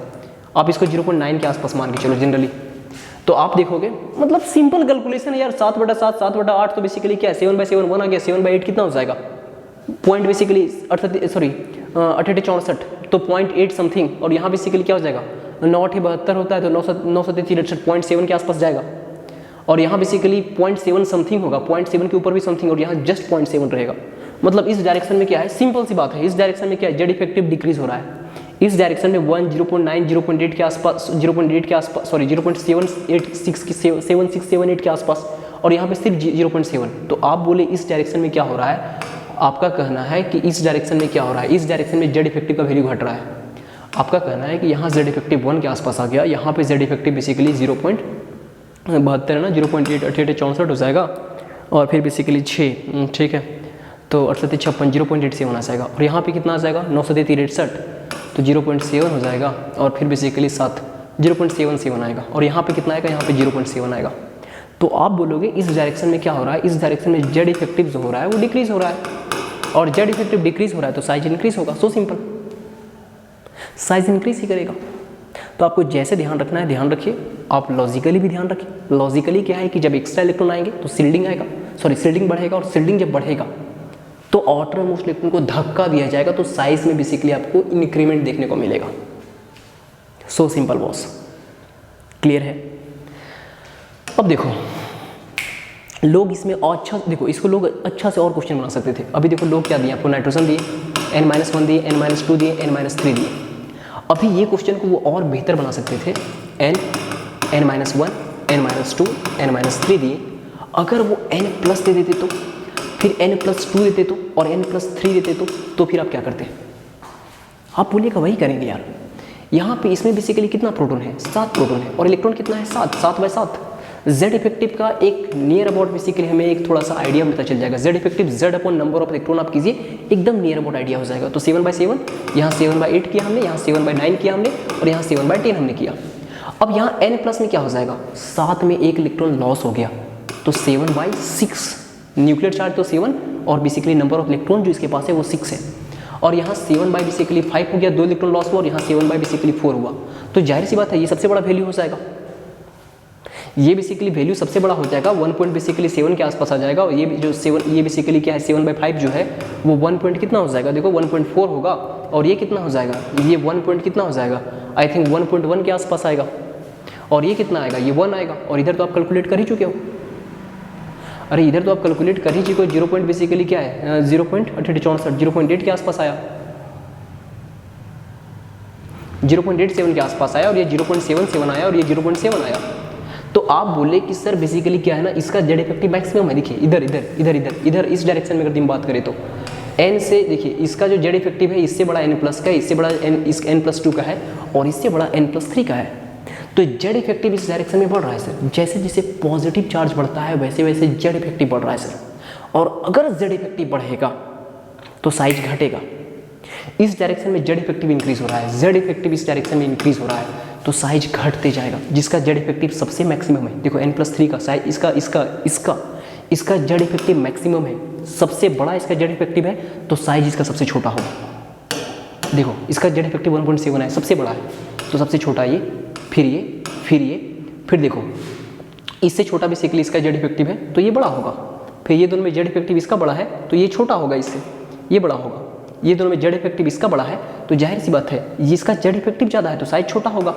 आप इसको 0.9 के आसपास मान के चलो जनरली। तो आप देखोगे, मतलब सिंपल कैलकुलेशन है यार, 7/7, 7/8, तो बेसिकली क्या है, 7/7 1 आ गया, 7/8 कितना हो जाएगा, पॉइंट बेसिकली 68, तो 0.8 समथिंग, और यहाँ बेसिकली क्या हो जाएगा, 9/72 होता है तो 973 0.7 के आसपास जाएगा। और यहाँ बेसिकली 0.7 समथिंग होगा, 0.7 के ऊपर भी समथिंग, और यहाँ जस्ट 0.7 रहेगा। मतलब इस डायरेक्शन में क्या है, सिंपल सी बात है, इस डायरेक्शन में क्या है, जेड इफेक्टिव डिक्रीज हो रहा है। इस डायरेक्शन में 1, 0.9, 0.8 के आसपास, 0.8 के आसपास, सॉरी 0.7678 के आसपास, और यहाँ पे सिर्फ 0.7। तो आप बोले इस डायरेक्शन में क्या हो रहा है, आपका कहना है कि इस डायरेक्शन में क्या हो रहा है, इस डायरेक्शन में जेड इफेक्टिव का वैल्यू घट रहा है। आपका कहना है कि यहाँ जेड इफेक्टिव 1 के आसपास आ गया, यहाँ पे जेड इफेक्टिव बेसिकली 0.72 है ना, 0.8 हो जाएगा, और फिर बेसिकली 6, ठीक है, तो 68 56 0.87 आ जाएगा, और यहाँ पे कितना आ जाएगा 933 68, तो 0.7 हो जाएगा, और फिर बेसिकली 7 0.77 आएगा, और यहाँ पे कितना आएगा, यहाँ पे 0.7 आएगा। तो आप बोलोगे इस डायरेक्शन में क्या हो रहा है, इस डायरेक्शन में जेड इफेक्टिव जो हो रहा है वो डिक्रीज हो रहा है, और जेड इफेक्टिव डिक्रीज हो रहा है तो साइज इंक्रीज होगा। सो सिंपल, साइज इंक्रीज ही करेगा। तो आपको जैसे ध्यान रखना है ध्यान रखिए, आप लॉजिकली भी ध्यान रखिए। लॉजिकली क्या है कि जब एक्स्ट्रा इलेक्ट्रॉन आएंगे तो शील्डिंग आएगा, सॉरी शील्डिंग बढ़ेगा, और शील्डिंग जब बढ़ेगा तो आउटर मोस्ट इलेक्ट्रॉन को धक्का दिया जाएगा, तो साइज में बेसिकली आपको इंक्रीमेंट देखने को मिलेगा। सो सिंपल बॉस, क्लियर है। अब देखो लोग इसमें अच्छा, देखो इसको लोग अच्छा से और क्वेश्चन बना सकते थे। अभी देखो लोग क्या दिए आपको, नाइट्रोजन दिए, N-1 दिए, N-2 दिए, N-3 दिए। अभी ये क्वेश्चन को वो और बेहतर बना सकते थे, N-1, N-2, N-3 दिए, अगर वो N+ दे देते तो, फिर N+2 देते तो, और N+3 देते तो फिर आप क्या करते? आप बोलिएगा वही करेंगे यार। यहाँ पे इसमें बेसिकली कितना प्रोटॉन है, 7 प्रोटॉन है, और इलेक्ट्रॉन कितना है, 7/7। जेड इफेक्टिव का एक नियर अबाउट बेसिकली हमें एक थोड़ा सा आइडिया पता चल जाएगा। Z effective Z upon number of electron आप कीजिए, एकदम नियर अबाउट आइडिया हो जाएगा। तो 7/7, यहाँ 7/8 किया हमने, यहाँ 7/9 किया हमने, और यहाँ 7/10 हमने किया। अब यहाँ N+ में क्या हो जाएगा, 7 में एक इलेक्ट्रॉन लॉस हो गया, तो 7/6 न्यूक्लियर चार्ज तो 7, और बेसिकली नंबर ऑफ इलेक्ट्रॉन जो इसके पास है वो 6 है, और यहाँ 7/5 हो गया, 2 इलेक्ट्रॉन लॉस हुआ, और यहाँ 7/4 हुआ। तो जाहिर सी बात है ये सबसे बड़ा वैल्यू हो जाएगा, ये बेसिकली वैल्यू सबसे बड़ा हो जाएगा, 1.7 के आसपास आ जाएगा। और ये जो 7, ये बेसिकली क्या है, 7/5 जो है वो 1 पॉइंट कितना हो जाएगा, देखो 1.4 होगा, और ये कितना हो जाएगा, ये 1 पॉइंट कितना हो जाएगा, आई थिंक 1.1 के आसपास आएगा, और ये कितना आएगा, ये 1 आएगा। और इधर तो आप कैलकुलेट कर ही चुके हो, अरे इधर तो आप कैलकुलेट कर ही चुके हो, 0 पॉइंट बेसिकली क्या है 0.64, 0.8 के आसपास आया, 0.87 के आसपास आया, और ये 0.77 आया, और ये 0.7 आया। तो आप बोले कि सर बेसिकली क्या है ना, इसका जेड इफेक्टिव मैक्सिमम है। देखिए इधर इस डायरेक्शन में अगर हम बात करें तो n से, देखिए इसका जो जेड इफेक्टिव है इससे बड़ा N+ का है, इससे बड़ा N+2 का है, और इससे बड़ा N+3 का है। तो जेड इफेक्टिव इस डायरेक्शन में बढ़ रहा है सर। जैसे जैसे पॉजिटिव चार्ज बढ़ता है वैसे वैसे जेड इफेक्टिव बढ़ रहा है सर। और अगर जेड इफेक्टिव बढ़ेगा तो साइज घटेगा। इस डायरेक्शन में जेड इफेक्टिव इंक्रीज हो रहा है, जेड इफेक्टिव इस डायरेक्शन में इंक्रीज हो रहा है, तो साइज घटते जाएगा। जिसका जेड इफेक्टिव सबसे मैक्सिमम है, देखो N+3 का साइज, इसका जेड इफेक्टिव मैक्सिमम है, सबसे बड़ा इसका जेड इफेक्टिव है, तो साइज इसका सबसे छोटा होगा। देखो इसका जेड इफेक्टिव 1.7 है, सबसे बड़ा है, तो सबसे छोटा ये, फिर ये, फिर देखो इससे छोटा बेसिकली इसका जेड इफेक्टिव है, तो ये बड़ा होगा। फिर ये दोनों में जेड इफेक्टिव इसका बड़ा है, तो ये छोटा होगा, इससे ये बड़ा होगा। ये दोनों में जेड इफेक्टिव इसका बड़ा है, तो जाहिर सी बात है इसका जेड इफेक्टिव ज़्यादा है, तो साइज छोटा होगा।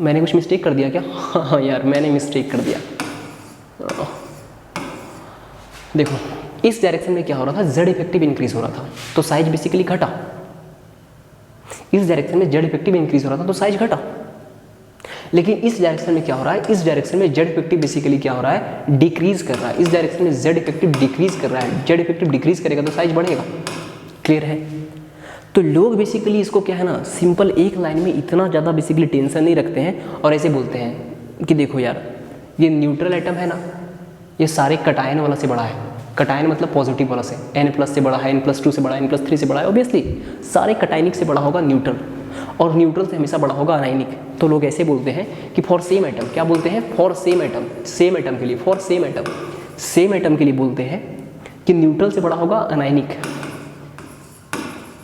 मैंने कुछ मिस्टेक कर दिया क्या? हाँ यार मैंने मिस्टेक कर दिया। देखो इस डायरेक्शन में क्या हो रहा था, जेड इफेक्टिव इंक्रीज हो रहा था, तो साइज बेसिकली घटा। इस डायरेक्शन में जेड इफेक्टिव इंक्रीज हो रहा था, तो साइज घटा। लेकिन इस डायरेक्शन में क्या हो रहा है, इस डायरेक्शन में जेड इफेक्टिव बेसिकली क्या हो रहा है, डिक्रीज कर रहा है। इस डायरेक्शन में जेड इफेक्टिव डिक्रीज कर रहा है, जेड इफेक्टिव डिक्रीज करेगा तो साइज बढ़ेगा। क्लियर है? तो लोग बेसिकली इसको क्या है ना, सिंपल एक लाइन में इतना ज़्यादा बेसिकली टेंशन नहीं रखते हैं, और ऐसे बोलते हैं कि देखो यार ये न्यूट्रल एटम है ना, ये सारे कटायन वाला से बड़ा है। कटायन मतलब पॉजिटिव वाला से, N+ से बड़ा है, N+2 से बड़ा है, N+3 से बड़ा है। ऑब्वियसली सारे कटायनिक से बड़ा होगा न्यूट्रल, और न्यूट्रल से हमेशा बड़ा होगा अनायनिक। तो लोग ऐसे बोलते हैं कि फॉर सेम एटम, क्या बोलते हैं, for same atom, same atom के लिए, for same atom, same atom के लिए बोलते हैं कि न्यूट्रल से बड़ा होगा अनायनिक,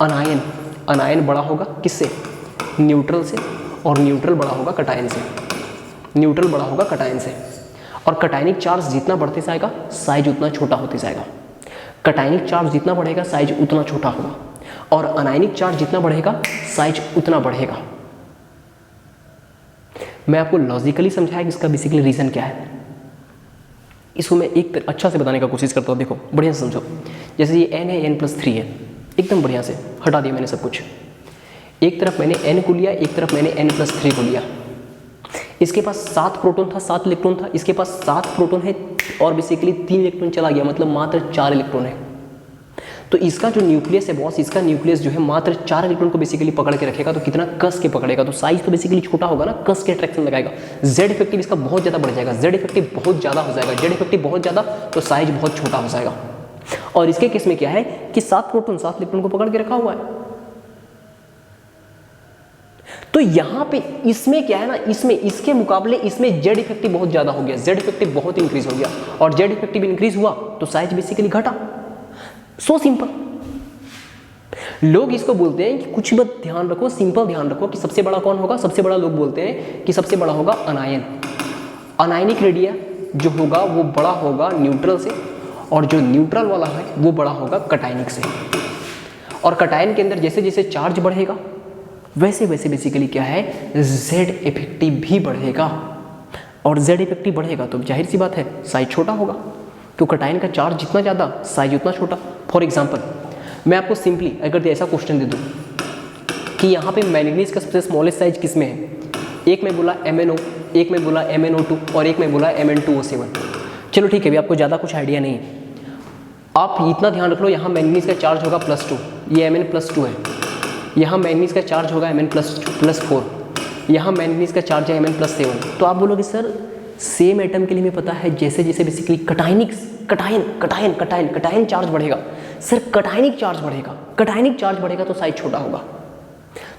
अनायन बड़ा होगा किससे, न्यूट्रल से, और न्यूट्रल बड़ा होगा कटायन से, न्यूट्रल बड़ा होगा कटायन से। और कटायनिक चार्ज जितना बढ़ते जाएगा साइज उतना छोटा होते जाएगा। कटायनिक चार्ज जितना बढ़ेगा साइज उतना छोटा होगा, और अनायनिक चार्ज जितना बढ़ेगा साइज उतना बढ़ेगा। मैं आपको लॉजिकली समझाया कि इसका बेसिकली रीज़न क्या है। इसको मैं एक अच्छा से बताने का कोशिश करता हूँ। देखो बढ़िया से समझो, जैसे ये n है, n+3 है, एकदम बढ़िया से हटा दिया मैंने सब कुछ। एक तरफ मैंने n को लिया, एक तरफ मैंने n+3 को लिया। इसके पास 7 प्रोटॉन था, 7 इलेक्ट्रॉन था, इसके पास 7 प्रोटॉन है और बेसिकली 3 इलेक्ट्रॉन चला गया, मतलब मात्र 4 इलेक्ट्रॉन है। तो इसका जो न्यूक्लियस है बॉस, इसका न्यूक्लियस जो है मात्र 4 इलेक्ट्रॉन को बेसिकली पकड़ के रखेगा। तो कितना कस के पकड़ेगा, तो साइज तो बेसिकली छोटा होगा ना, कस के अट्रैक्शन लगाएगा। जेड इफेक्टिव इसका बहुत ज़्यादा बढ़ जाएगा, जेड इफेक्टिव बहुत ज़्यादा हो जाएगा, जेड इफेक्टिव बहुत ज़्यादा, तो साइज बहुत छोटा हो जाएगा। और इसके केस में क्या है कि 7 प्रोटॉन 7 इलेक्ट्रॉन को पकड़ के रखा हुआ है। तो यहां पे इसमें क्या है ना, इसमें इसके मुकाबले इसमें जेड इफेक्टिव बहुत ज्यादा हो गया, जेड इफेक्टिव बहुत इंक्रीज हो गया, और जेड इफेक्टिव इंक्रीज हुआ तो साइज बेसिकली घटा। So simple. लोग इसको बोलते हैं कि कुछ बात ध्यान रखो, सिंपल ध्यान रखो कि सबसे बड़ा कौन होगा। सबसे बड़ा लोग बोलते हैं कि सबसे बड़ा होगा अनायन, अनायनिक रेडिया जो होगा वो बड़ा होगा न्यूट्रल से, और जो न्यूट्रल वाला है वो बड़ा होगा कटायनिक से। और कटायन के अंदर जैसे जैसे चार्ज बढ़ेगा वैसे वैसे बेसिकली क्या है, जेड इफेक्टिव भी बढ़ेगा, और जेड इफेक्टिव बढ़ेगा तो जाहिर सी बात है साइज छोटा होगा, क्योंकि कटायन का चार्ज जितना ज़्यादा साइज उतना छोटा। फॉर एग्जांपल मैं आपको सिंपली अगर ऐसा क्वेश्चन दे दूँ कि यहाँ पे मैंगनीज का सबसे स्मॉलेस्ट साइज किस में है, एक में बोला MnO, एक में बोला MnO2 और एक में बोला Mn2O7। चलो ठीक है, अभी आपको ज़्यादा कुछ आइडिया नहीं है, आप इतना ध्यान रख लो, यहाँ मैंगनीज का चार्ज होगा +2, ये Mn+2 है, यहाँ मैंगनीज का चार्ज होगा Mn+4, यहाँ मैंगनीज का चार्ज है Mn+7। तो आप बोलोगे सर सेम एटम के लिए हमें पता है जैसे जैसे बेसिकली कटायन चार्ज बढ़ेगा। सर कटायनिक चार्ज बढ़ेगा, कटायनिक चार्ज बढ़ेगा तो साइज छोटा होगा,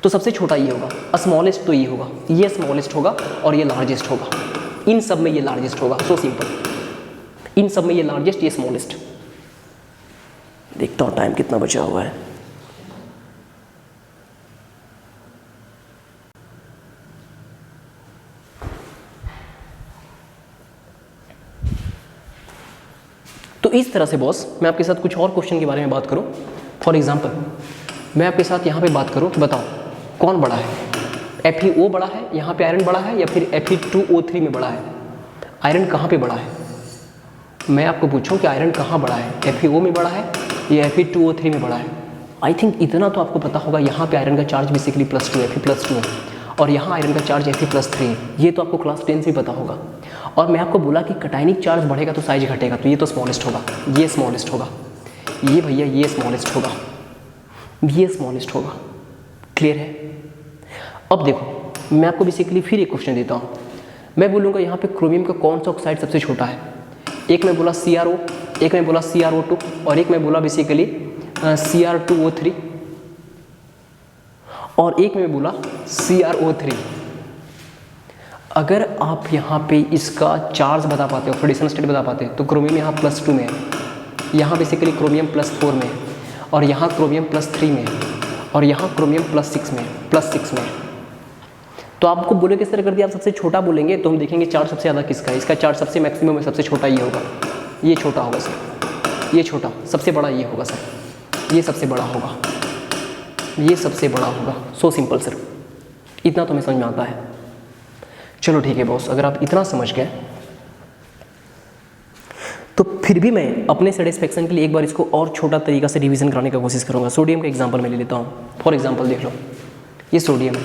तो सबसे छोटा ये होगा, स्मॉलेस्ट तो ये होगा, ये स्मॉलेस्ट होगा और ये लार्जेस्ट होगा, इन सब में ये लार्जेस्ट होगा। सो सिंपल, इन सब में ये लार्जेस्ट, ये स्मॉलेस्ट। देखता हूँ टाइम कितना बचा हुआ है। तो इस तरह से बॉस मैं आपके साथ कुछ और क्वेश्चन के बारे में बात करूं। फॉर एग्जांपल मैं आपके साथ यहाँ पे बात करूं कि बताओ कौन बड़ा है, FeO बड़ा है, यहाँ पे आयरन बड़ा है, या फिर Fe2O3 में बड़ा है। आयरन कहाँ पे बड़ा है, मैं आपको पूछूं कि आयरन कहाँ बड़ा है, FeO में बड़ा है या Fe2O3 में बड़ा है। आई थिंक इतना तो आपको पता होगा, यहाँ पे आयरन का चार्ज बेसिकली +2 है, Fe+2 है, और यहाँ आयरन का चार्ज Fe+3 है। ये तो आपको क्लास 10 से पता होगा। और मैं आपको बोला कि कटायनिक चार्ज बढ़ेगा तो साइज घटेगा, तो ये तो स्मॉलेस्ट होगा, ये स्मॉलेस्ट होगा, ये भैया ये स्मॉलेस्ट होगा, ये स्मॉलेस्ट होगा। क्लियर है। अब देखो मैं आपको बेसिकली फिर एक क्वेश्चन देता हूँ। मैं बोलूँगा यहाँ पे क्रोमियम का कौन सा ऑक्साइड सबसे छोटा है। एक में बोला CrO, एक में बोला CrO2 और एक में बोला बेसिकली Cr2O3 और एक में बोला CrO3। अगर आप यहाँ पे इसका चार्ज बता पाते हो, फ्रिक्शन स्टेट बता पाते हो, तो क्रोमियम यहाँ +2 में है, यहाँ बेसिकली क्रोमियम +4 में है, और यहाँ क्रोमियम +3 में है, और यहाँ क्रोमियम +6 में है। तो आपको बोलेंगे सर अगर आप सबसे छोटा बोलेंगे तो हम देखेंगे चार्ज सबसे ज़्यादा किसका है। इसका चार्ज सबसे मैक्सिमम है, सबसे छोटा ये होगा, ये छोटा होगा सर, ये छोटा, सबसे बड़ा ये होगा सर, ये सबसे बड़ा होगा, ये सबसे बड़ा होगा। सो सिंपल सर, इतना तो हमें समझ में आता है। चलो ठीक है बॉस, अगर आप इतना समझ गए तो फिर भी मैं अपने सेटिस्फेक्शन के लिए एक बार इसको और छोटा तरीका से रिवीजन कराने का कोशिश करूँगा। सोडियम का एग्जांपल मैं ले लेता हूँ। फॉर एग्जांपल देख लो, ये सोडियम है,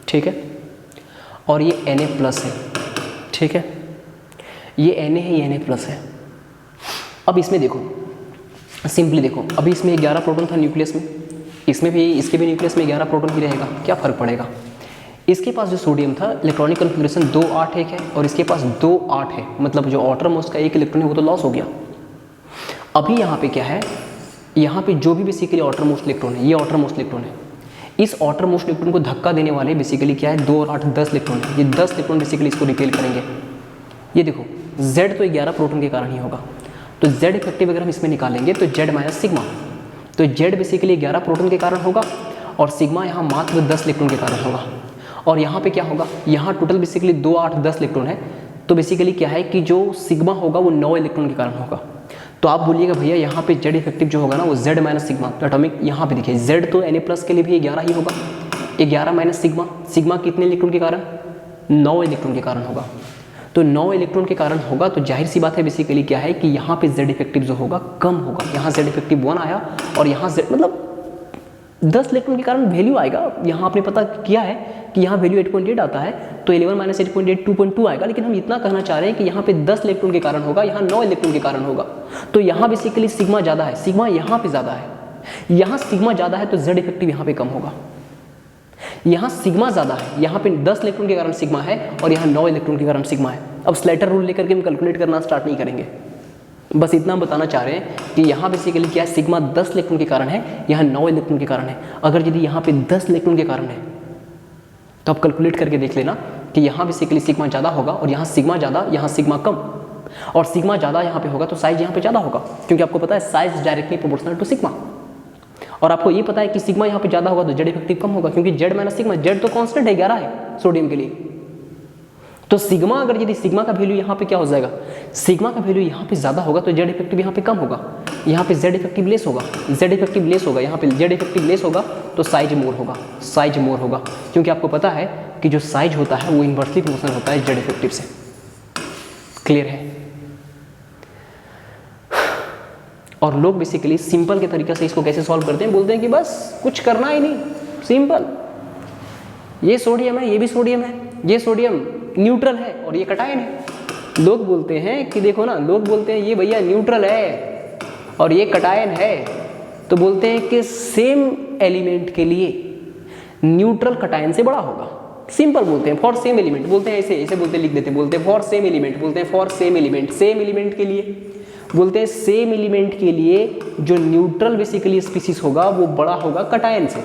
ठीक है, और ये Na+ है, ठीक है, ये Na है, ये Na+ है। अब इसमें देखो, सिंपली देखो, अभी इसमें 11 प्रोटॉन था न्यूक्लियस में, इसमें भी, इसके भी न्यूक्लियस में 11 प्रोटॉन ही रहेगा, क्या फ़र्क पड़ेगा। इसके पास जो सोडियम था इलेक्ट्रॉनिक कन्फिगरेशन 2-8 है और इसके पास 2-8 है, मतलब जो आउटर मोस्ट का एक इलेक्ट्रॉन है वो तो लॉस हो गया। अभी यहाँ पे क्या है, यहाँ पे जो भी बेसिकली आउटर मोस्ट इलेक्ट्रॉन है, ये आउटर मोस्ट इलेक्ट्रॉन है, इस आउटर मोस्ट इलेक्ट्रॉन को धक्का देने वाले बेसिकली क्या है, 2 और 8 10 इलेक्ट्रॉन है। ये 10 इलेक्ट्रॉन बेसिकली इसको रिपेल करेंगे। ये देखो Z तो 11 प्रोटॉन के कारण ही होगा, तो Z इफेक्टिव अगर हम इसमें निकालेंगे तो Z माइनस सिग्मा, तो Z बेसिकली 11 प्रोटॉन के कारण होगा और सिग्मा यहाँ मात्र 10 इलेक्ट्रॉन के कारण होगा। और यहाँ पे क्या होगा, यहाँ टोटल बेसिकली 2 8 10 इलेक्ट्रॉन है, तो बेसिकली क्या है कि जो सिग्मा होगा वो 9 इलेक्ट्रॉन के कारण होगा। तो आप बोलिएगा भैया यहाँ पे Z इफेक्टिव जो होगा ना वो Z माइनस सिग्मा, तो एटॉमिक यहाँ पे देखिए Z तो Na+ के लिए भी 11 ही होगा, 11 माइनस सिग्मा, सिग्मा कितने इलेक्ट्रॉन के कारण, 9 इलेक्ट्रॉन के कारण होगा। तो 9 इलेक्ट्रॉन के कारण होगा, तो जाहिर सी बात है बेसिकली क्या है कि यहाँ पे Z इफेक्टिव जो होगा कम होगा। यहाँ Z इफेक्टिव 1 आया और यहाँ Z मतलब 10 इलेक्ट्रॉन के कारण वैल्यू आएगा। यहाँ आपने पता किया है कि यहाँ वैल्यू 8.8 आता है, तो 11 माइनस 8.8 2.2 आएगा। लेकिन हम इतना कहना चाह रहे हैं कि यहाँ पे 10 इलेक्ट्रॉन के कारण होगा, यहाँ 9 इलेक्ट्रॉन के कारण होगा। तो यहाँ बेसिकली सिग्मा ज़्यादा है, सिग्मा यहाँ पे ज़्यादा है। यहाँ सिग्मा ज़्यादा है तो Z इफेक्टिव यहाँ पे कम होगा। यहाँ सिग्मा ज़्यादा है, यहाँ पे 10 इलेक्ट्रॉन के कारण सिग्मा है और यहाँ 9 इलेक्ट्रॉन के कारण सिग्मा है। अब स्लेटर रूल लेकर के हम कैलकुलेट करना स्टार्ट नहीं करेंगे, बस इतना हम बताना चाह रहे हैं कि यहाँ बेसिकली क्या है, सिग्मा 10 इलेक्ट्रॉन के कारण है, यहाँ 9 इलेक्ट्रॉन के कारण है। अगर यदि यहाँ पे 10 इलेक्ट्रॉन के कारण है तो आप कैलकुलेट करके देख लेना कि यहाँ बेसिकली सिग्मा ज़्यादा होगा और यहाँ सिग्मा ज़्यादा, यहाँ सिग्मा कम। और सिग्मा ज़्यादा यहाँ पे होगा तो साइज यहाँ पे ज़्यादा होगा, क्योंकि आपको पता है size directly proportional to sigma. और आपको ये पता है कि सिग्मा यहाँ पे ज़्यादा होगा तो Z इफेक्टिव कम होगा, क्योंकि Z माइनस सिग्मा, Z तो कांस्टेंट है 11 है सोडियम के लिए। तो सिग्मा अगर यदि सिग्मा का वैल्यू यहाँ पे क्या हो जाएगा, सिग्मा का वैल्यू यहाँ पे ज़्यादा होगा तो Z इफेक्टिव यहाँ पे कम होगा, यहाँ पे Z इफेक्टिव लेस होगा, Z इफेक्टिव लेस होगा, यहाँ पे Z इफेक्टिव लेस होगा तो साइज मोर होगा, साइज मोर होगा। क्योंकि आपको पता है कि जो साइज होता है वो इन्वर्सली प्रोपोर्शनल होता है Z इफेक्टिव से। क्लियर है? और लोग बेसिकली सिंपल के तरीके से इसको कैसे सॉल्व करते हैं, बोलते हैं कि बस कुछ करना ही नहीं, सिंपल, ये सोडियम है, ये भी सोडियम है, ये सोडियम न्यूट्रल है और ये कटायन है। लोग बोलते हैं कि देखो ना, लोग बोलते हैं ये भैया न्यूट्रल है और ये कटायन है, तो बोलते हैं कि सेम एलिमेंट के लिए न्यूट्रल कटायन से बड़ा होगा। सिंपल बोलते हैं, फॉर सेम एलिमेंट बोलते हैं, ऐसे ऐसे बोलते लिख देते हैं, बोलते हैं फॉर सेम एलिमेंट, बोलते हैं for same element, same element के लिए बोलते हैं, सेम एलिमेंट के लिए जो न्यूट्रल बेसिकली स्पीसीज होगा वो बड़ा होगा कटायन से।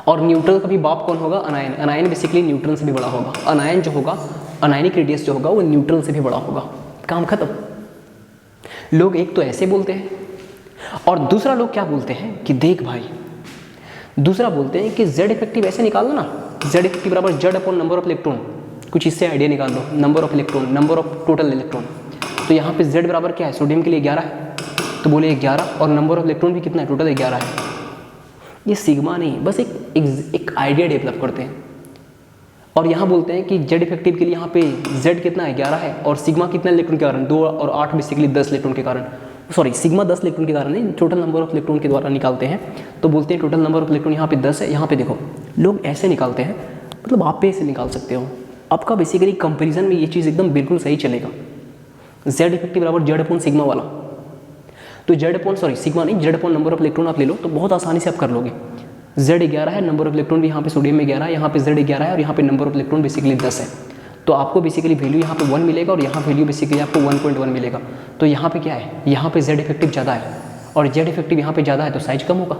और न्यूट्रल का भी बाप कौन होगा, अनायन। अनायन बेसिकली न्यूट्रल से भी बड़ा होगा। अनायन जो होगा, अनायनिक रेडियस जो होगा वो न्यूट्रल से भी बड़ा होगा। काम खत्म। लोग एक तो ऐसे बोलते हैं और दूसरा लोग क्या बोलते हैं कि देख भाई, दूसरा बोलते हैं कि Z इफेक्टिव ऐसे निकाल दो ना, Z इफेक्टिव बराबर Z upon number of electron, कुछ इससे आइडिया निकाल दो, number of electron, number of total electron. तो यहाँ पे Z बराबर क्या है, सोडियम के लिए 11 है, तो बोले 11 और नंबर ऑफ इलेक्ट्रॉन भी कितना है, टोटल 11 है। ये सिग्मा नहीं, बस एक आइडिया डेवलप करते हैं। और यहाँ बोलते हैं कि Z इफेक्टिव के लिए यहाँ पे Z कितना है, 11 है, और सिग्मा कितना इलेक्ट्रॉन के कारण, 2 और 8 बेसिकली 10 इलेक्ट्रॉन के कारण, सॉरी सिग्मा 10 इलेक्ट्रॉन के कारण नहीं, टोटल नंबर ऑफ इलेक्ट्रॉन के द्वारा निकालते हैं। तो बोलते हैं टोटल नंबर ऑफ इलेक्ट्रॉन यहाँ पे 10 है। यहाँ पे देखो लोग ऐसे निकालते हैं, मतलब आप भी ऐसे निकाल सकते हो। आपका बेसिकली कंपेरिजन में ये चीज़ एकदम बिल्कुल सही चलेगा। Z इफेक्टिव बराबर Z अपॉन सिग्मा वाला, तो Z अपॉन सॉरी सिग्मा नहीं, Z upon number of electron आप ले लो तो बहुत आसानी से आप कर लोगे। Z 11 है, नंबर ऑफ इलेक्ट्रॉन भी यहाँ पे सोडियम में 11 है, यहाँ पे Z 11 है और यहाँ पे नंबर ऑफ इलेक्ट्रॉन बेसिकली 10 है। तो आपको बेसिकली वैल्यू यहाँ पे 1 मिलेगा और यहाँ वैल्यू बेसिकली आपको 1.1 मिलेगा। तो यहाँ पे क्या है, यहाँ पे Z इफेक्टिव ज़्यादा है और Z इफेक्टिव यहाँ पे ज़्यादा है तो साइज कम होगा।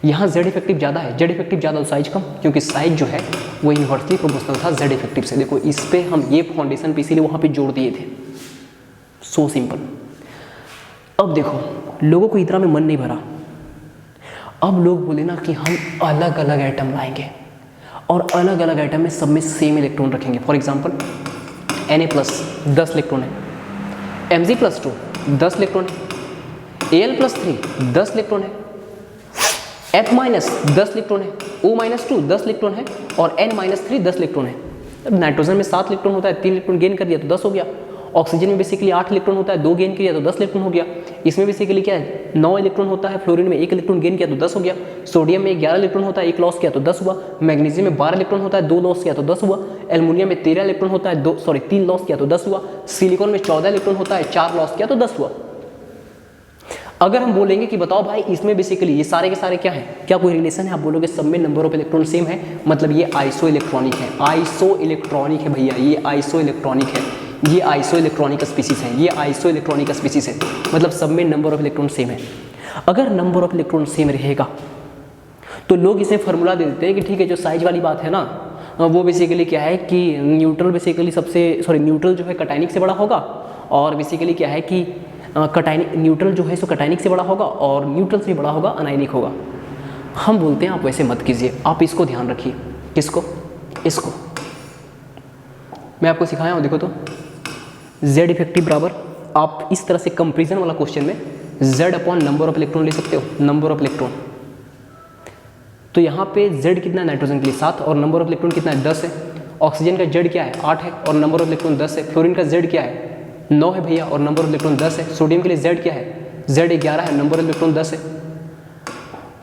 यहाँ Z इफेक्टिव ज़्यादा है, Z इफेक्टिव ज़्यादा तो साइज कम, क्योंकि साइज जो है वो इन्वर्सली प्रोपोर्शनल था Z इफेक्टिव से। देखो इस पे हम ये फाउंडेशन पे इसीलिए वहाँ पे जोड़ दिए थे। So simple. अब देखो लोगों को इतना में मन नहीं भरा, अब लोग बोले ना कि हम अलग अलग आइटम लाएंगे और अलग अलग आइटम में सब में सेम इलेक्ट्रॉन रखेंगे। For example Na plus 10 electron है, Mg प्लस 2 10 इलेक्ट्रॉन है, Al प्लस 3 10 इलेक्ट्रॉन है, F माइनस 10 इलेक्ट्रॉन है, O माइनस 2 10 इलेक्ट्रॉन है और N माइनस 3 10 इलेक्ट्रॉन है। नाइट्रोजन में 7 इलेक्ट्रॉन होता है, 3 इलेक्ट्रॉन गेन कर दिया तो 10 हो गया। ऑक्सीजन में बेसिकली 8 इलेक्ट्रॉन होता है, 2 गेन किया तो 10 इलेक्ट्रॉन हो गया। इसमें बेसिकली क्या है, 9 इलेक्ट्रॉन होता है, फ्लोरीन में 1 इलेक्ट्रॉन गेन किया तो 10 हो गया। सोडियम में 11 इलेक्ट्रॉन होता है, 1 लॉस किया तो 10 हुआ। मैग्नीशियम में 12 इलेक्ट्रॉन होता है, 2 लॉस किया तो 10 हुआ। एल्युमिनियम में 13 इलेक्ट्रॉन होता है, 3 लॉस किया तो 10 हुआ। सिलिकॉन में 14 इलेक्ट्रॉन होता है, 4 लॉस किया तो 10 हुआ। अगर हम बोलेंगे कि बताओ भाई इसमें बेसिकली ये सारे के सारे क्या है, क्या कोई रिलेशन है, आप बोलोगे सब में नंबर ऑफ इलेक्ट्रॉन सेम है, मतलब ये आइसो इलेक्ट्रॉनिक है। आइसो इलेक्ट्रॉनिक है भैया, ये आइसो इलेक्ट्रॉनिक है, ये आइसो इलेक्ट्रॉनिक स्पीसीज है, ये आइसो इलेक्ट्रॉनिक स्पीसीज है, मतलब सब में नंबर ऑफ इलेक्ट्रॉन सेम है। अगर नंबर ऑफ इलेक्ट्रॉन सेम रहेगा तो लोग इसे फॉर्मूला दे देते हैं कि ठीक है जो साइज वाली बात है ना वो बेसिकली क्या है कि न्यूट्रल बेसिकली न्यूट्रल जो है कटायनिक से बड़ा होगा, और बेसिकली क्या है कि कटायनिक न्यूट्रल जो है सो कटायनिक से बड़ा होगा और न्यूट्रल से बड़ा होगा अनायनिक होगा। हम बोलते हैं आप वैसे मत कीजिए, आप इसको ध्यान रखिए। किसको? इसको मैं आपको सिखाया हूँ, देखो तो Z इफेक्टिव बराबर आप इस तरह से कंपेरिजन वाला क्वेश्चन में Z upon number of electron ले सकते हो, नंबर ऑफ इलेक्ट्रॉन। तो यहाँ पे Z कितना है नाइट्रोजन के लिए 7 और नंबर ऑफ इलेक्ट्रॉन कितना है 10 है, ऑक्सीजन का Z क्या है 8 है और नंबर ऑफ इलेक्ट्रॉन 10 है। फ्लोरीन का Z क्या है 9 है भैया और नंबर ऑफ इलेक्ट्रॉन 10 है। सोडियम के लिए Z क्या है Z 11 है, नंबर ऑफ इलेक्ट्रॉन 10 है।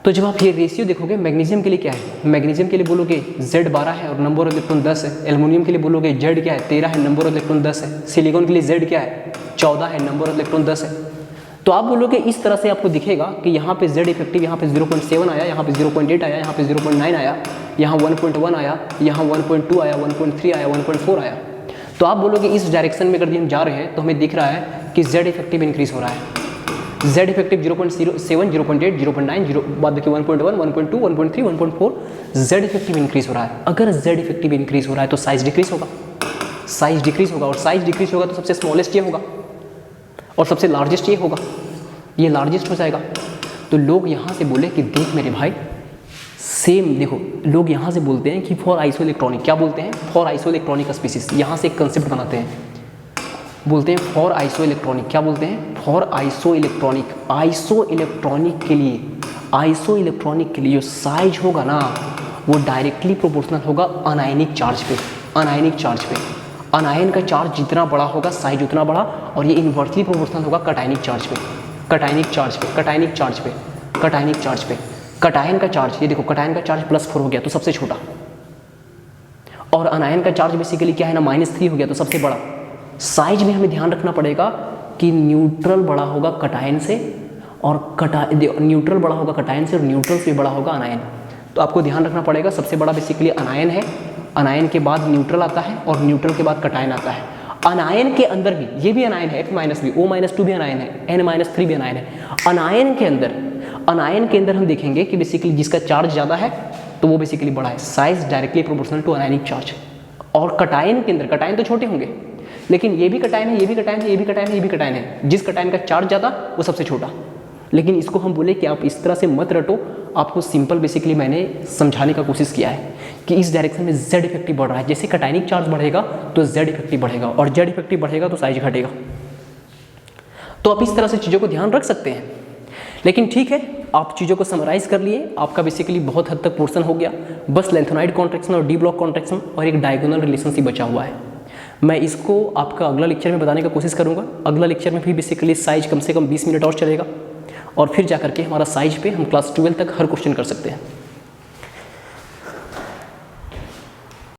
तो जब आप ये रेशियो देखोगे, मैग्नीशियम के लिए क्या है, मैग्नीशियम के लिए बोलोगे Z 12 है और नंबर ऑफ इलेक्ट्रॉन 10 है। एल्युमिनियम के लिए बोलोगे Z क्या है 13 है, नंबर ऑफ इलेक्ट्रॉन 10 है। सिलिकॉन के लिए Z क्या है 14 है, नंबर ऑफ इलेक्ट्रॉन 10 है। तो आप बोलोगे इस तरह से आपको दिखेगा कि यहाँ पे Z इफेक्टिव यहाँ पे 0.7 आया, यहाँ पे 0.8 आया, यहाँ पे 0.9 आया, यहाँ 1.1 आया, यहाँ 1.2 आया, 1.3 आया, 1.4 आया। तो आप बोलोगे इस डायरेक्शन में अगर हम जा रहे हैं तो हमें दिख रहा है कि Z इफेक्टिव इंक्रीज हो रहा है। Z इफेक्टिव 0.07, 0.8, 0.9, बाद देखिए 1.1, 1.2, 1.3, 1.4 Z इफेक्टिव इंक्रीज हो रहा है। अगर Z इफेक्टिव इंक्रीज हो रहा है तो साइज डिक्रीज होगा, साइज डिक्रीज होगा और साइज डिक्रीज होगा तो सबसे स्मॉलेस्ट ये होगा और सबसे लार्जेस्ट ये होगा, ये लार्जेस्ट हो जाएगा। तो लोग यहाँ से बोले कि देख मेरे भाई सेम देखो, लोग यहाँ से बोलते हैं कि फॉर आइसो इलेक्ट्रॉनिक, क्या बोलते हैं फॉर आइसो इलेक्ट्रॉनिक स्पीसीज, यहाँ से एक कंसेप्ट बनाते हैं, बोलते हैं फॉर आइसो इलेक्ट्रॉनिक। क्या बोलते हैं for iso electronic. Iso electronic के लिए, आइसो इलेक्ट्रॉनिक के लिए जो साइज होगा ना वो डायरेक्टली प्रोपोर्शनल होगा अनायनिक चार्ज पे, अनायनिक चार्ज पे। अनायन का चार्ज जितना बड़ा होगा साइज उतना बड़ा, और ये इन्वर्सली प्रोपोर्शनल होगा कटायनिक चार्ज पे, कटायनिक चार्ज पे, कटायनिक चार्ज पे, कटायनिक चार्ज पे। कटायन का चार्ज, ये देखो कटायन का चार्ज +4 हो गया तो सबसे छोटा, और अनायन का चार्ज बेसिकली क्या है ना -3 हो गया तो सबसे बड़ा। साइज में हमें ध्यान रखना पड़ेगा कि न्यूट्रल बड़ा होगा कटायन से, और न्यूट्रल बड़ा होगा कटायन से और न्यूट्रल से बड़ा होगा अनायन। तो आपको ध्यान रखना पड़ेगा सबसे बड़ा बेसिकली अनायन है, अनायन के बाद न्यूट्रल आता है और न्यूट्रल के बाद कटायन आता है। अनायन के अंदर भी, ये भी अनायन है, F- भी, O-2 भी अनायन है, N-3 भी अनायन है। अनायन के अंदर, अनायन के अंदर हम देखेंगे कि बेसिकली जिसका चार्ज ज़्यादा है तो वो बेसिकली बड़ा है, size directly proportional to anionic charge. और कटायन के अंदर, कटायन तो छोटे होंगे लेकिन ये भी कटायन है, ये भी कटायन है, ये भी कटायन है, ये भी कटायन है। जिस कटायन का चार्ज ज़्यादा वो सबसे छोटा। लेकिन इसको हम बोले कि आप इस तरह से मत रटो, आपको सिंपल बेसिकली मैंने समझाने का कोशिश किया है कि इस डायरेक्शन में Z इफेक्टिव बढ़ रहा है। जैसे कटायनिक चार्ज बढ़ेगा तो Z इफेक्टिव बढ़ेगा, और Z इफेक्टिव बढ़ेगा तो साइज घटेगा। तो आप इस तरह से चीज़ों को ध्यान रख सकते हैं। लेकिन ठीक है, आप चीज़ों को समराइज़ कर लिए, आपका बेसिकली बहुत हद तक पोर्शन हो गया। बस लेंथेनॉइड कॉन्ट्रैक्शन और डी ब्लॉक कॉन्ट्रैक्शन और एक डायगोनल रिलेशनशिप बचा हुआ है। मैं इसको आपका अगला लेक्चर में बताने का कोशिश करूँगा। अगला लेक्चर में भी बेसिकली साइज कम से कम 20 मिनट और चलेगा, और फिर जा करके हमारा साइज पे हम क्लास 12 तक हर क्वेश्चन कर सकते हैं।